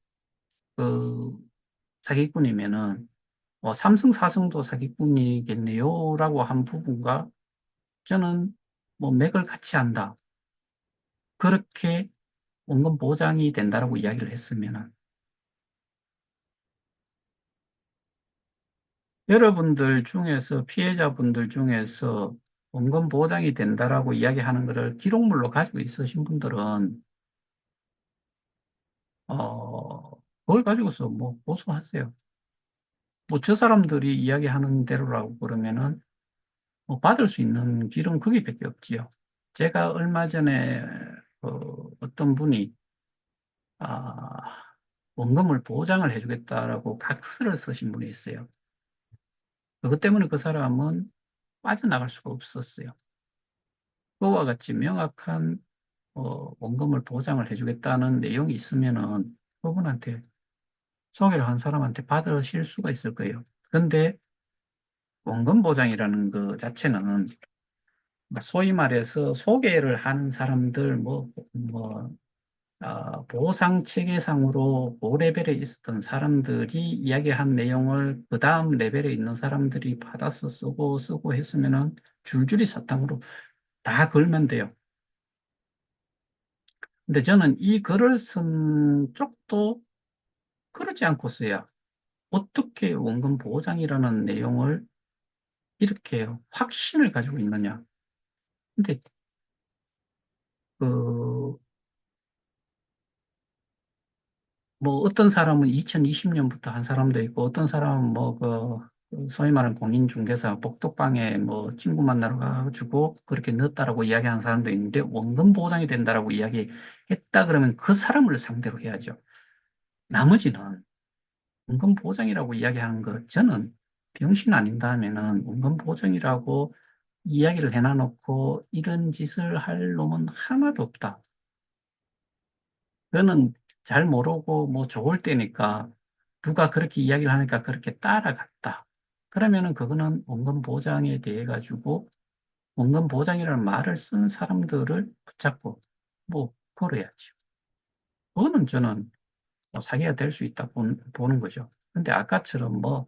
Speaker 1: 그 사기꾼이면은 삼성, 사성도 사기꾼이겠네요라고 한 부분과 저는 뭐 맥을 같이 한다. 그렇게 원금 보장이 된다라고 이야기를 했으면은 여러분들 중에서 피해자분들 중에서 원금 보장이 된다라고 이야기하는 것을 기록물로 가지고 있으신 분들은 그걸 가지고서 뭐 고소하세요. 뭐 저 사람들이 이야기하는 대로라고 그러면은 뭐 받을 수 있는 길은 거기밖에 없지요. 제가 얼마 전에 어떤 분이 아, 원금을 보장을 해주겠다라고 각서를 쓰신 분이 있어요. 그것 때문에 그 사람은 빠져나갈 수가 없었어요. 그와 같이 명확한 원금을 보장을 해주겠다는 내용이 있으면은 그분한테 소개를 한 사람한테 받으실 수가 있을 거예요. 그런데 원금 보장이라는 그 자체는 소위 말해서 소개를 하는 사람들 보상 체계상으로 그 레벨에 있었던 사람들이 이야기한 내용을 그 다음 레벨에 있는 사람들이 받아서 쓰고 했으면은 줄줄이 사탕으로 다 걸면 돼요. 근데 저는 이 글을 쓴 쪽도 그렇지 않고서야 어떻게 원금 보장이라는 내용을 이렇게 확신을 가지고 있느냐. 근데 그 뭐 어떤 사람은 2020년부터 한 사람도 있고 어떤 사람은 그 소위 말하는 공인중개사 복덕방에 뭐 친구 만나러 가가지고 그렇게 넣었다라고 이야기하는 사람도 있는데 원금 보장이 된다라고 이야기했다 그러면 그 사람을 상대로 해야죠. 나머지는 원금 보장이라고 이야기하는 거 저는 병신 아닌다 하면은 원금 보장이라고 이야기를 해놔놓고 이런 짓을 할 놈은 하나도 없다. 그거는 잘 모르고 뭐 좋을 때니까 누가 그렇게 이야기를 하니까 그렇게 따라갔다. 그러면은 그거는 원금 보장에 대해 가지고 원금 보장이라는 말을 쓴 사람들을 붙잡고 뭐 걸어야죠. 그거는 저는 뭐 사기가 될 수 있다 보는 거죠. 근데 아까처럼 어,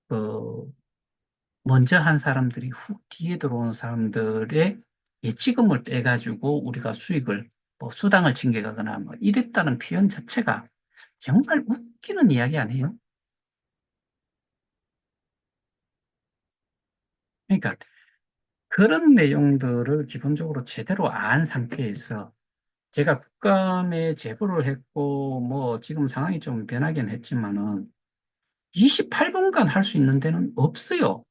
Speaker 1: 그 먼저 한 사람들이 훅 뒤에 들어온 사람들의 예치금을 빼가지고 우리가 수익을, 뭐 수당을 챙겨가거나 뭐 이랬다는 표현 자체가 정말 웃기는 이야기 아니에요? 그러니까 그런 내용들을 기본적으로 제대로 안 상태에서 제가 국감에 제보를 했고, 뭐 지금 상황이 좀 변하긴 했지만은 28분간 할 수 있는 데는 없어요.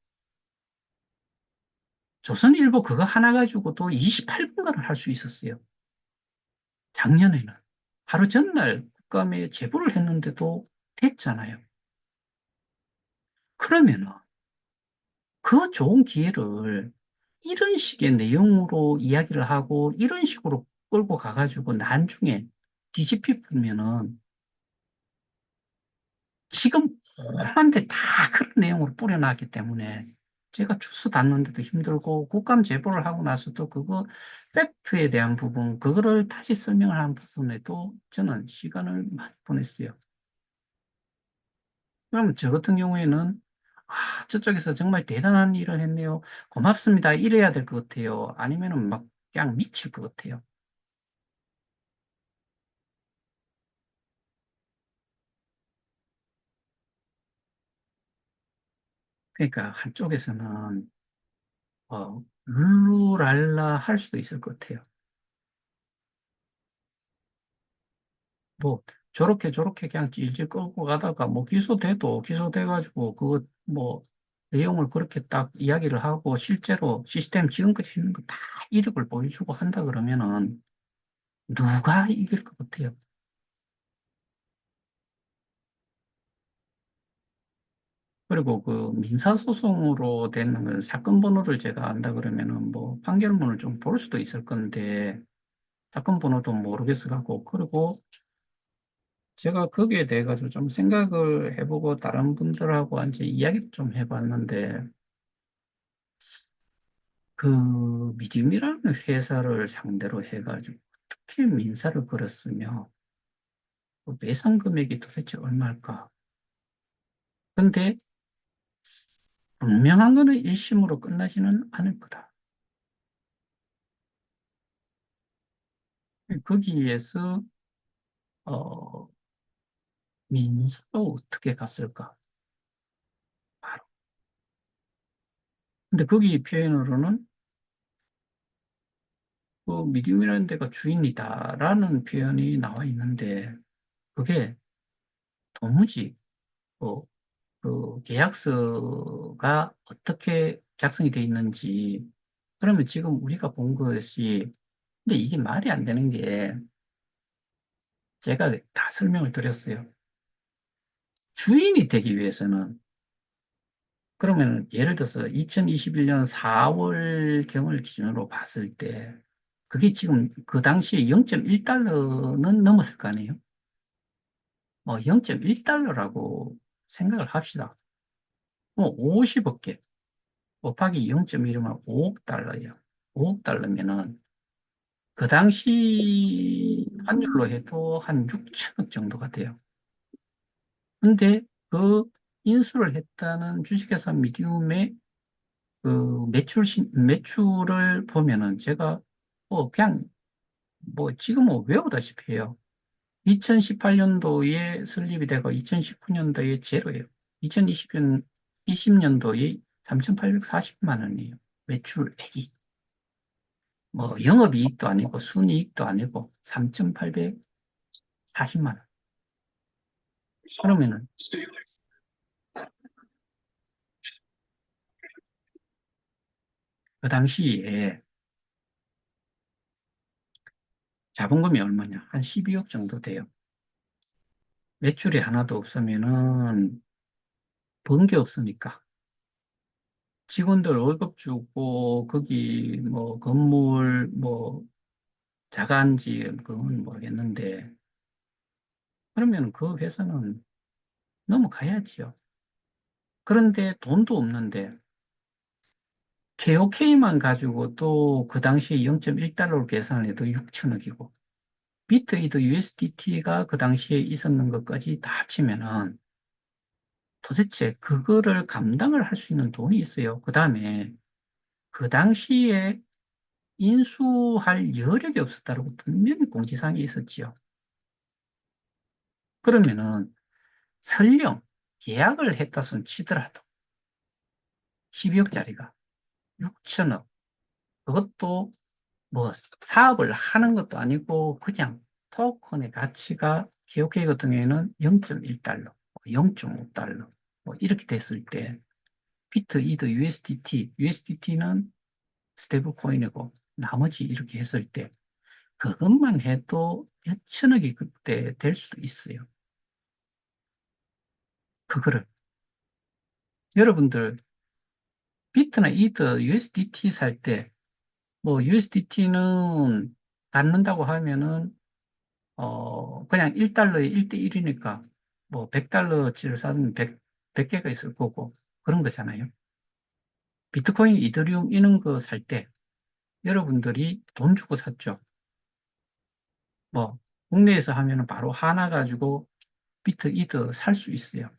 Speaker 1: 조선일보 그거 하나 가지고도 28분간을 할 수 있었어요. 작년에는. 하루 전날 국감에 제보를 했는데도 됐잖아요. 그러면은 그 좋은 기회를 이런 식의 내용으로 이야기를 하고 이런 식으로 끌고 가가지고 나중에 뒤집히 풀면은 지금 한데 다 그런 내용으로 뿌려놨기 때문에 제가 주워 담는데도 힘들고 국감 제보를 하고 나서도 그거 팩트에 대한 부분 그거를 다시 설명을 한 부분에도 저는 시간을 많이 보냈어요. 그럼 저 같은 경우에는 저쪽에서 정말 대단한 일을 했네요. 고맙습니다. 이래야 될 것 같아요. 아니면은 막 그냥 미칠 것 같아요. 그러니까 한쪽에서는 룰루랄라 할 수도 있을 것 같아요. 뭐 저렇게 저렇게 그냥 질질 끌고 가다가 뭐 기소돼도 기소돼가지고 그거 뭐 내용을 그렇게 딱 이야기를 하고 실제로 시스템 지금까지 했는 거 다 이력을 보여주고 한다 그러면은 누가 이길 것 같아요? 그리고 그 민사소송으로 되는 사건 번호를 제가 안다 그러면은 뭐 판결문을 좀 볼 수도 있을 건데 사건 번호도 모르겠어 갖고 그리고 제가 거기에 대해 가지고 좀 생각을 해보고 다른 분들하고 이제 이야기를 좀 해봤는데 그 미디움이라는 회사를 상대로 해가지고 어떻게 민사를 걸었으며 그 배상 금액이 도대체 얼마일까? 근데 분명한 거는 1심으로 끝나지는 않을 거다. 거기에서 어, 민사로 어떻게 갔을까? 바로. 근데 거기 표현으로는 그 미디움이라는 데가 주인이다라는 표현이 나와 있는데 그게 도무지 뭐 그 계약서가 어떻게 작성이 돼 있는지 그러면 지금 우리가 본 것이 근데 이게 말이 안 되는 게 제가 다 설명을 드렸어요. 주인이 되기 위해서는 그러면 예를 들어서 2021년 4월경을 기준으로 봤을 때 그게 지금 그 당시에 0.1달러는 넘었을 거 아니에요? 뭐 0.1달러라고 생각을 합시다. 뭐 50억 개 곱하기 0.1이면 5억 달러예요. 5억 달러면은 그 당시 환율로 해도 한 6천억 정도가 돼요. 근데 그 인수를 했다는 주식회사 미디움의 그 매출을 보면은 제가 뭐 그냥 뭐 지금은 외우다시피 해요. 2018년도에 설립이 되고 2019년도에 제로예요. 2020년도에 3,840만 원이에요. 매출액이. 뭐 영업이익도 아니고 순이익도 아니고 3,840만 원. 그러면은 그 당시에 자본금이 얼마냐? 한 12억 정도 돼요. 매출이 하나도 없으면은 번 게 없으니까. 직원들 월급 주고 거기 뭐 건물 뭐 자가인지 그건 모르겠는데 그러면 그 회사는 넘어가야지요. 그런데 돈도 없는데 KOK만 가지고 또 그 당시에 0.1달러로 계산을 해도 6천억이고 비트이드 USDT가 그 당시에 있었는 것까지 다 합치면은 도대체 그거를 감당을 할 수 있는 돈이 있어요. 그 다음에 그 당시에 인수할 여력이 없었다고 분명히 공지사항이 있었지요. 그러면은 설령 계약을 했다 손 치더라도 12억짜리가 6천억, 그것도 뭐 사업을 하는 것도 아니고 그냥 토큰의 가치가 KOK 같은 경우에는 0.1달러, 0.5달러 뭐 이렇게 됐을 때 비트, 이더, USDT는 스테이블 코인이고 나머지 이렇게 했을 때 그것만 해도 몇 천억이 그때 될 수도 있어요. 그거를 여러분들 비트나 이더, USDT 살 때 뭐 USDT는 갖는다고 하면은 그냥 1달러에 1대1이니까 뭐 100달러치를 사면 100개가 있을 거고 그런 거잖아요. 비트코인, 이더리움 이런 거 살 때 여러분들이 돈 주고 샀죠. 뭐 국내에서 하면은 바로 하나 가지고 비트, 이더 살 수 있어요.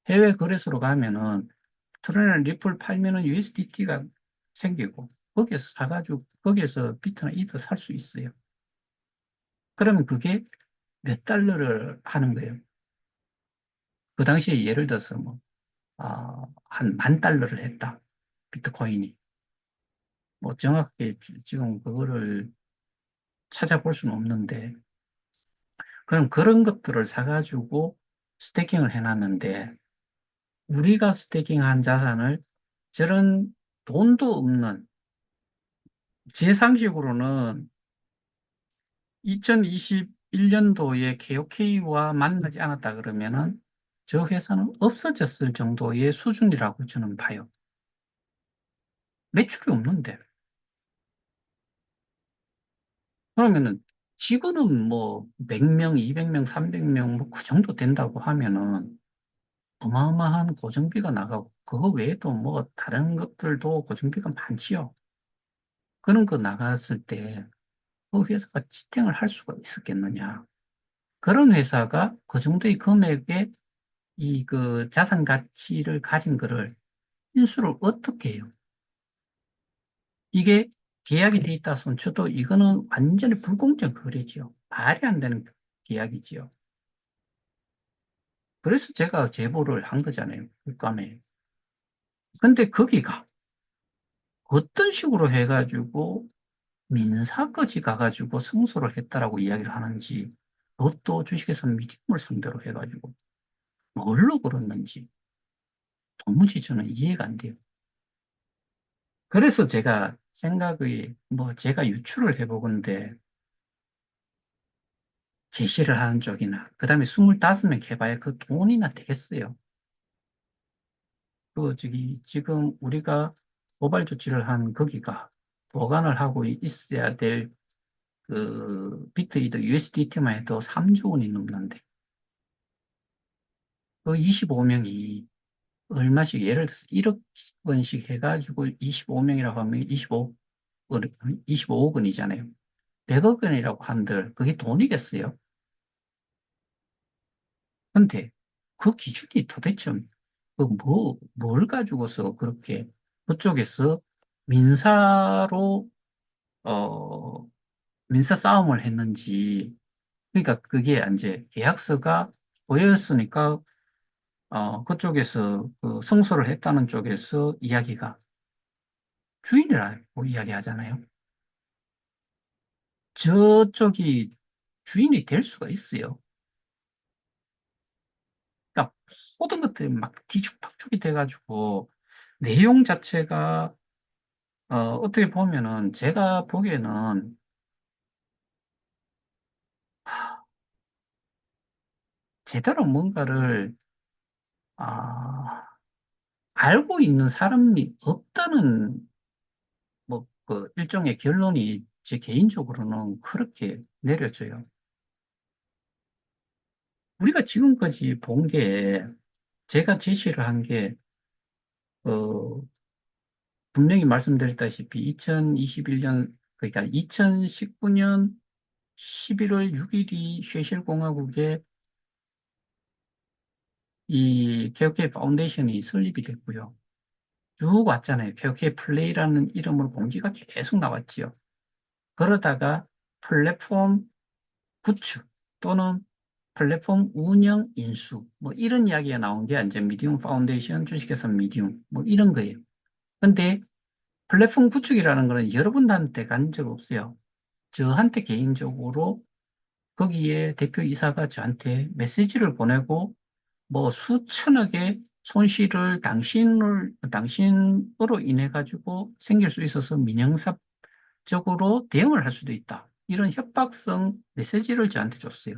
Speaker 1: 해외 거래소로 가면은 트론이나 리플 팔면은 USDT가 생기고 거기에서 사가지고 거기에서 비트나 이더 살 수 있어요. 그러면 그게 몇 달러를 하는 거예요. 그 당시에 예를 들어서 뭐 한 10,000달러를 했다. 비트코인이. 뭐 정확하게 지금 그거를 찾아볼 수는 없는데, 그럼 그런 것들을 사가지고 스테이킹을 해놨는데, 우리가 스테이킹한 자산을 저런 돈도 없는 제 상식으로는 2021년도에 KOK와 만나지 않았다 그러면은 저 회사는 없어졌을 정도의 수준이라고 저는 봐요. 매출이 없는데. 그러면은 직원은 뭐 100명, 200명, 300명 뭐 그 정도 된다고 하면은 어마어마한 고정비가 나가고 그거 외에도 뭐 다른 것들도 고정비가 많지요. 그런 거 나갔을 때 그 회사가 지탱을 할 수가 있었겠느냐. 그런 회사가 그 정도의 금액의 이 그 자산 가치를 가진 거를 인수를 어떻게 해요? 이게 계약이 돼 있다 손쳐도 이거는 완전히 불공정 거래지요. 말이 안 되는 계약이지요. 그래서 제가 제보를 한 거잖아요. 국감에. 근데 거기가 어떤 식으로 해가지고 민사까지 가가지고 승소를 했다라고 이야기를 하는지, 로또 주식회사 미팅을 상대로 해가지고 뭘로 그랬는지 도무지 저는 이해가 안 돼요. 그래서 제가 생각이 뭐 제가 유추를 해보건데 제시를 하는 쪽이나 그다음에 25명 해봐야 그 돈이나 되겠어요. 그 저기 지금 우리가 고발 조치를 한 거기가 보관을 하고 있어야 될 그 비트이더 USDT만 해도 3조 원이 넘는데 그 25명이 얼마씩 예를 들어서 1억 원씩 해가지고 25명이라고 하면 25억 원, 25억 원이잖아요. 100억 원이라고 한들 그게 돈이겠어요? 근데 그 기준이 도대체 뭘 가지고서 그렇게 그쪽에서 민사로 어 민사 싸움을 했는지, 그러니까 그게 이제 계약서가 보였으니까 그쪽에서 그 승소를 했다는 쪽에서 이야기가 주인이라고 이야기하잖아요. 저쪽이 주인이 될 수가 있어요. 그러니까 모든 것들이 막 뒤죽박죽이 돼가지고 내용 자체가 어떻게 보면은 제가 보기에는 제대로 뭔가를 아, 알고 있는 사람이 없다는 뭐 그 일종의 결론이 제 개인적으로는 그렇게 내려져요. 우리가 지금까지 본 게 제가 제시를 한 게 분명히 말씀드렸다시피 2021년 그러니까 2019년 11월 6일이 쉐실 공화국의 이 KOK 파운데이션이 설립이 됐고요. 쭉 왔잖아요. KOK 플레이라는 이름으로 공지가 계속 나왔지요. 그러다가 플랫폼 구축 또는 플랫폼 운영 인수 뭐 이런 이야기가 나온 게 이제 미디움 파운데이션 주식회사 미디움 뭐 이런 거예요. 근데 플랫폼 구축이라는 거는 여러분한테 간 적 없어요. 저한테 개인적으로 거기에 대표이사가 저한테 메시지를 보내고 뭐 수천억의 손실을 당신으로 인해 가지고 생길 수 있어서 민형사적으로 대응을 할 수도 있다. 이런 협박성 메시지를 저한테 줬어요.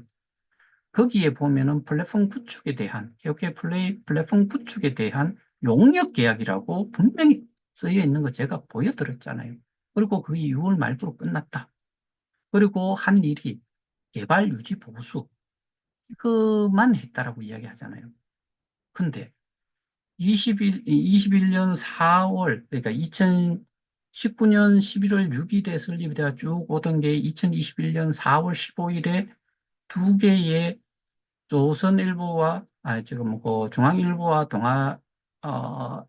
Speaker 1: 거기에 보면은 플랫폼 구축에 대한, 개혁의 플레이 플랫폼 구축에 대한 용역 계약이라고 분명히 쓰여 있는 거 제가 보여드렸잖아요. 그리고 그게 6월 말부로 끝났다. 그리고 한 일이 개발 유지 보수, 그만 했다라고 이야기하잖아요. 근데 21년 4월, 그러니까 2019년 11월 6일에 설립이 돼가 쭉 오던 게 2021년 4월 15일에 두 개의 조선일보와, 지금 그 중앙일보와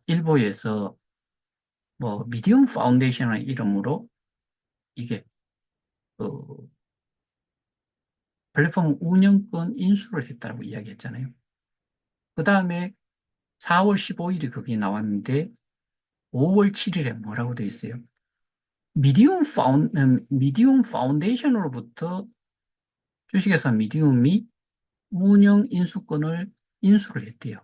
Speaker 1: 일보에서 뭐 미디움 파운데이션의 이름으로 이게 그 플랫폼 운영권 인수를 했다고 이야기했잖아요. 그 다음에 4월 15일이 거기 나왔는데 5월 7일에 뭐라고 돼 있어요? 미디움 파운데이션으로부터 주식회사 미디움이 운영 인수권을 인수를 했대요.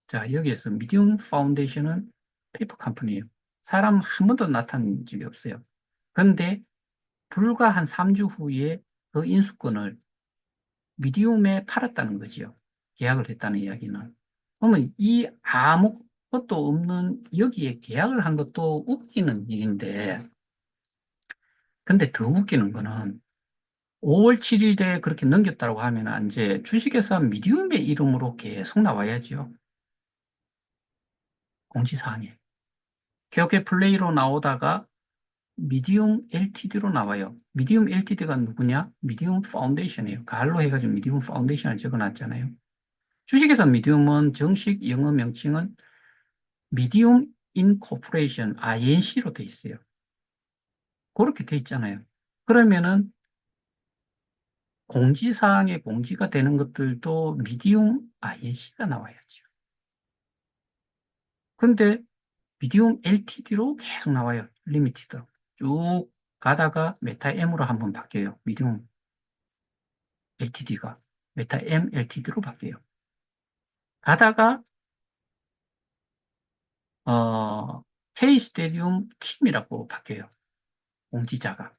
Speaker 1: 자, 여기에서 미디움 파운데이션은 페이퍼 컴퍼니예요. 사람 한 번도 나타난 적이 없어요. 그런데 불과 한 3주 후에 그 인수권을 미디움에 팔았다는 거지요. 계약을 했다는 이야기는. 그러면 이 아무것도 없는 여기에 계약을 한 것도 웃기는 일인데, 근데 더 웃기는 거는 5월 7일에 그렇게 넘겼다고 하면 이제 주식회사 미디움의 이름으로 계속 나와야죠. 공지사항에. 기업계 플레이로 나오다가 미디움 LTD로 나와요. 미디움 LTD가 누구냐? 미디움 파운데이션이에요. 갈로 해가지고 미디움 파운데이션을 적어놨잖아요. 주식회사 미디움은 정식 영어 명칭은 미디움 인코퍼레이션 INC로 돼 있어요. 그렇게 돼 있잖아요. 그러면은 공지사항에 공지가 되는 것들도 미디움 INC가 나와야죠. 근데 미디움 LTD로 계속 나와요. 리미티드. 쭉 가다가 메타 M으로 한번 바뀌어요. 미디움 LTD가 메타 M LTD로 바뀌어요. 가다가 K 스테디움 팀이라고 바뀌어요. 공지자가.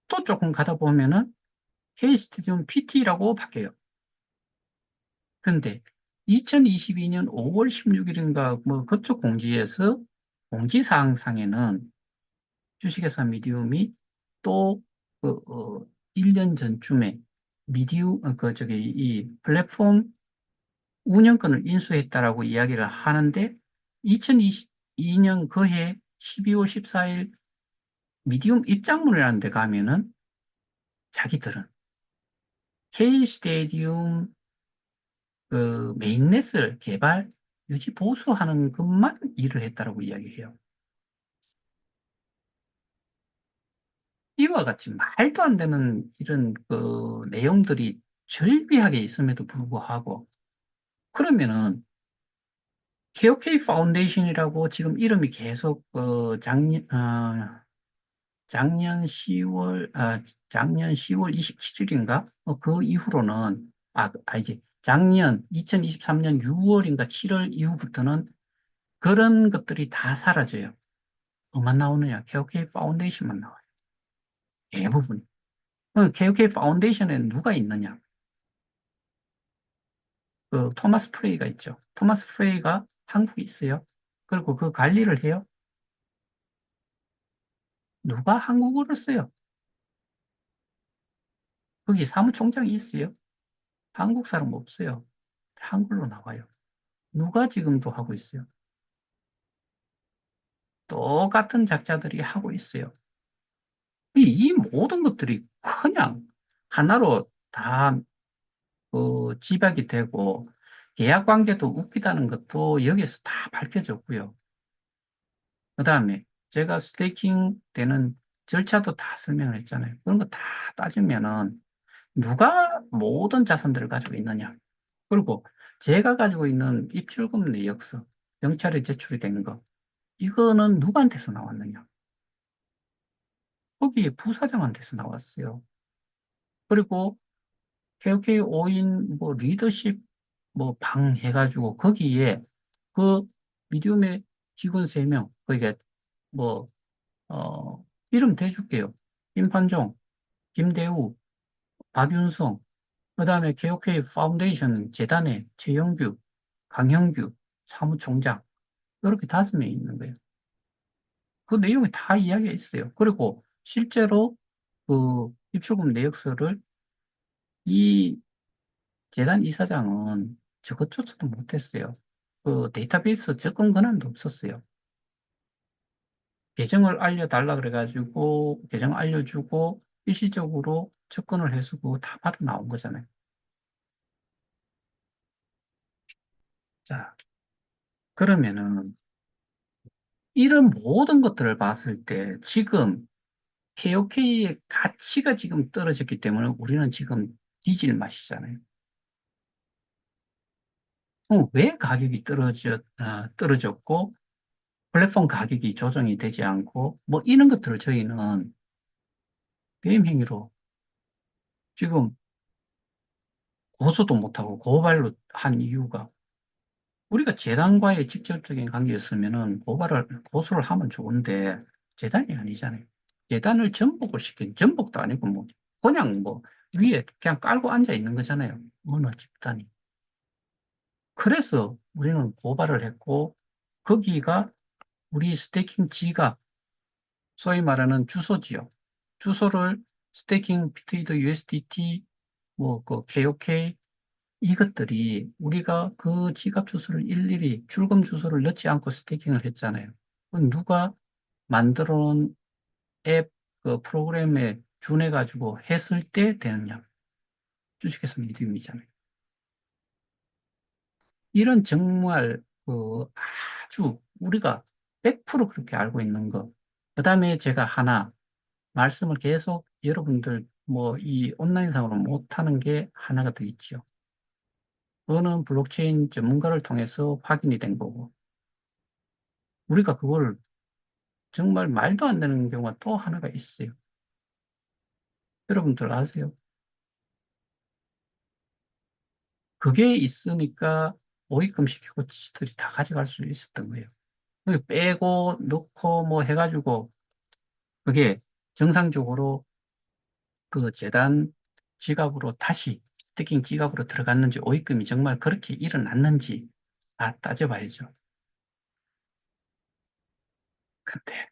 Speaker 1: 또 조금 가다 보면은 K 스테디움 PT라고 바뀌어요. 근데 2022년 5월 16일인가 뭐 그쪽 공지에서 공지사항상에는 주식회사 미디움이 또 그, 1년 전쯤에 이 플랫폼 운영권을 인수했다라고 이야기를 하는데 2022년 그해 12월 14일 미디움 입장문이라는 데 가면은 자기들은 K 스테디움 그 메인넷을 개발, 유지, 보수하는 것만 일을 했다라고 이야기해요. 이와 같이 말도 안 되는 이런 그 내용들이 절비하게 있음에도 불구하고 그러면은 KOK 파운데이션이라고 지금 이름이 계속 작년 10월 27일인가 그 이후로는 이제 작년 2023년 6월인가 7월 이후부터는 그런 것들이 다 사라져요. 뭐만 나오느냐? KOK 파운데이션만 나와요. 대부분. KOK 파운데이션에 누가 있느냐? 그 토마스 프레이가 있죠. 토마스 프레이가 한국에 있어요. 그리고 그 관리를 해요. 누가 한국어를 써요? 거기 사무총장이 있어요. 한국 사람 없어요. 한글로 나와요. 누가 지금도 하고 있어요? 똑같은 작자들이 하고 있어요. 이 모든 것들이 그냥 하나로 다 집약이 되고 계약 관계도 웃기다는 것도 여기서 다 밝혀졌고요. 그다음에 제가 스테이킹 되는 절차도 다 설명을 했잖아요. 그런 거 다 따지면은 누가 모든 자산들을 가지고 있느냐. 그리고 제가 가지고 있는 입출금 내역서, 경찰에 제출이 된 거, 이거는 누구한테서 나왔느냐? 거기 부사장한테서 나왔어요. 그리고 KOK 5인 뭐 리더십 뭐 방 해가지고 거기에 그 미디움의 직원 3명, 그게 뭐, 이름 대줄게요. 임판종, 김대우, 박윤성, 그 다음에 KOK 파운데이션 재단의 최영규, 강형규, 사무총장, 이렇게 5명이 있는 거예요. 그 내용이 다 이야기가 있어요. 그리고 실제로 그 입출금 내역서를 이 재단 이사장은 저것조차도 못했어요. 그 데이터베이스 접근 권한도 없었어요. 계정을 알려달라 그래가지고 계정 알려주고 일시적으로 접근을 해서 그거 다 받아 나온 거잖아요. 자, 그러면은 이런 모든 것들을 봤을 때 지금 KOK의 가치가 지금 떨어졌기 때문에 우리는 지금 뒤질 맛이잖아요. 왜 가격이 떨어졌고 플랫폼 가격이 조정이 되지 않고 뭐 이런 것들을 저희는 배임 행위로 지금 고소도 못하고 고발로 한 이유가 우리가 재단과의 직접적인 관계였으면은 고소를 하면 좋은데 재단이 아니잖아요. 재단을 전복도 아니고 뭐 그냥 뭐 위에 그냥 깔고 앉아 있는 거잖아요. 어느 집단이. 그래서 우리는 고발을 했고 거기가 우리 스테이킹 지가 소위 말하는 주소지요. 주소를 스테이킹 비트위드 USDT 뭐 그 KOK 이것들이 우리가 그 지갑 주소를 일일이 출금 주소를 넣지 않고 스테이킹을 했잖아요. 그건 누가 만들어 놓은 앱 그 프로그램에 준해 가지고 했을 때 되느냐? 주식회사 믿음이잖아요. 이런 정말 그 아주 우리가 100% 그렇게 알고 있는 거. 그다음에 제가 하나 말씀을 계속 여러분들 뭐 이 온라인상으로 못하는 게 하나가 더 있죠. 그거는 블록체인 전문가를 통해서 확인이 된 거고, 우리가 그걸 정말 말도 안 되는 경우가 또 하나가 있어요. 여러분들 아세요? 그게 있으니까 오입금 시키고 지들이 다 가져갈 수 있었던 거예요. 그게 빼고 넣고 뭐 해가지고 그게 정상적으로 그 재단 지갑으로 다시 스태킹 지갑으로 들어갔는지 오입금이 정말 그렇게 일어났는지 다 따져봐야죠. 근데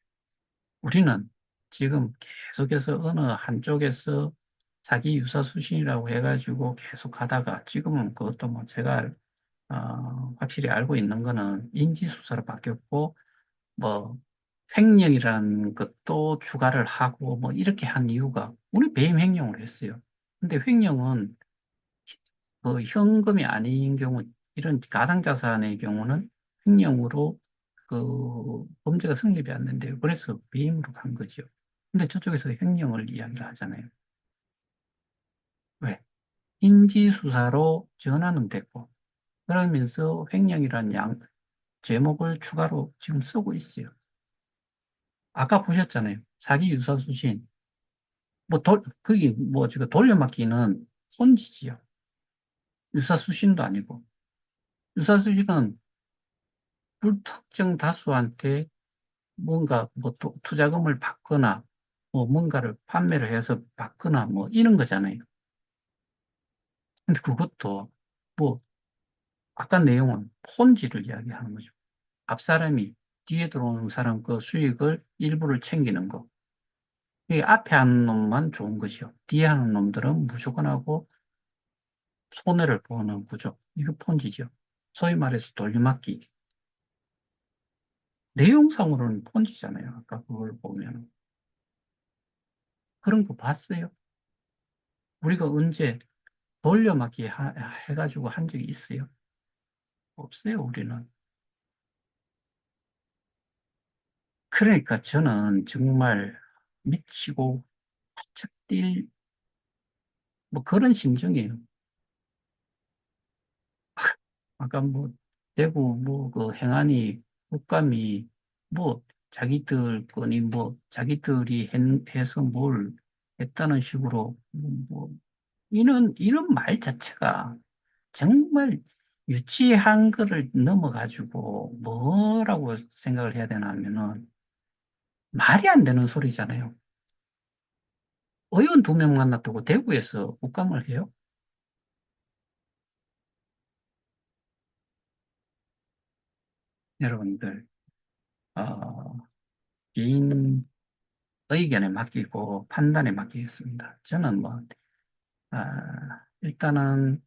Speaker 1: 우리는 지금 계속해서 어느 한쪽에서 자기 유사수신이라고 해가지고 계속 하다가 지금은 그것도 뭐 제가 확실히 알고 있는 거는 인지수사로 바뀌었고 뭐 횡령이라는 것도 추가를 하고 뭐 이렇게 한 이유가 우리 배임 횡령을 했어요. 근데 횡령은 그 현금이 아닌 경우 이런 가상자산의 경우는 횡령으로 그 범죄가 성립이 안 된대요. 그래서 배임으로 간 거죠. 근데 저쪽에서 횡령을 이야기를 하잖아요. 왜? 인지수사로 전환은 됐고 그러면서 횡령이라는 제목을 추가로 지금 쓰고 있어요. 아까 보셨잖아요. 사기 유사수신. 거기 뭐 지금 돌려막기는 폰지지요. 유사수신도 아니고. 유사수신은 불특정 다수한테 뭔가 뭐 투자금을 받거나 뭐 뭔가를 판매를 해서 받거나 뭐 이런 거잖아요. 근데 그것도 뭐 아까 내용은 폰지를 이야기하는 거죠. 앞 사람이 뒤에 들어오는 사람 그 수익을 일부를 챙기는 거. 이게 앞에 하는 놈만 좋은 거죠. 뒤에 하는 놈들은 무조건 하고 손해를 보는 구조. 이거 폰지죠. 소위 말해서 돌려막기. 내용상으로는 폰지잖아요. 아까 그걸 보면. 그런 거 봤어요? 우리가 언제 돌려막기 해가지고 한 적이 있어요? 없어요, 우리는. 그러니까 저는 정말 미치고 팔짝 뛸, 뭐 그런 심정이에요. 아까 뭐, 대구, 뭐, 그 행안위, 국감이, 뭐, 자기들 거니, 뭐, 자기들이 해서 뭘 했다는 식으로, 뭐, 이런 말 자체가 정말 유치한 거를 넘어가지고 뭐라고 생각을 해야 되나 하면은 말이 안 되는 소리잖아요. 의원 2명 만났다고 대구에서 국감을 해요? 여러분들, 어, 개인 의견에 맡기고 판단에 맡기겠습니다. 저는 뭐, 일단은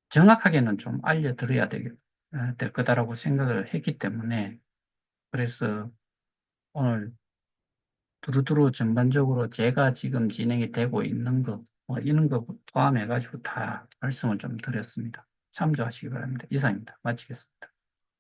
Speaker 1: 정확하게는 좀 알려드려야 될 거다라고 생각을 했기 때문에 그래서 오늘 두루두루 전반적으로 제가 지금 진행이 되고 있는 것, 뭐 이런 거 포함해가지고 다 말씀을 좀 드렸습니다. 참조하시기 바랍니다. 이상입니다. 마치겠습니다.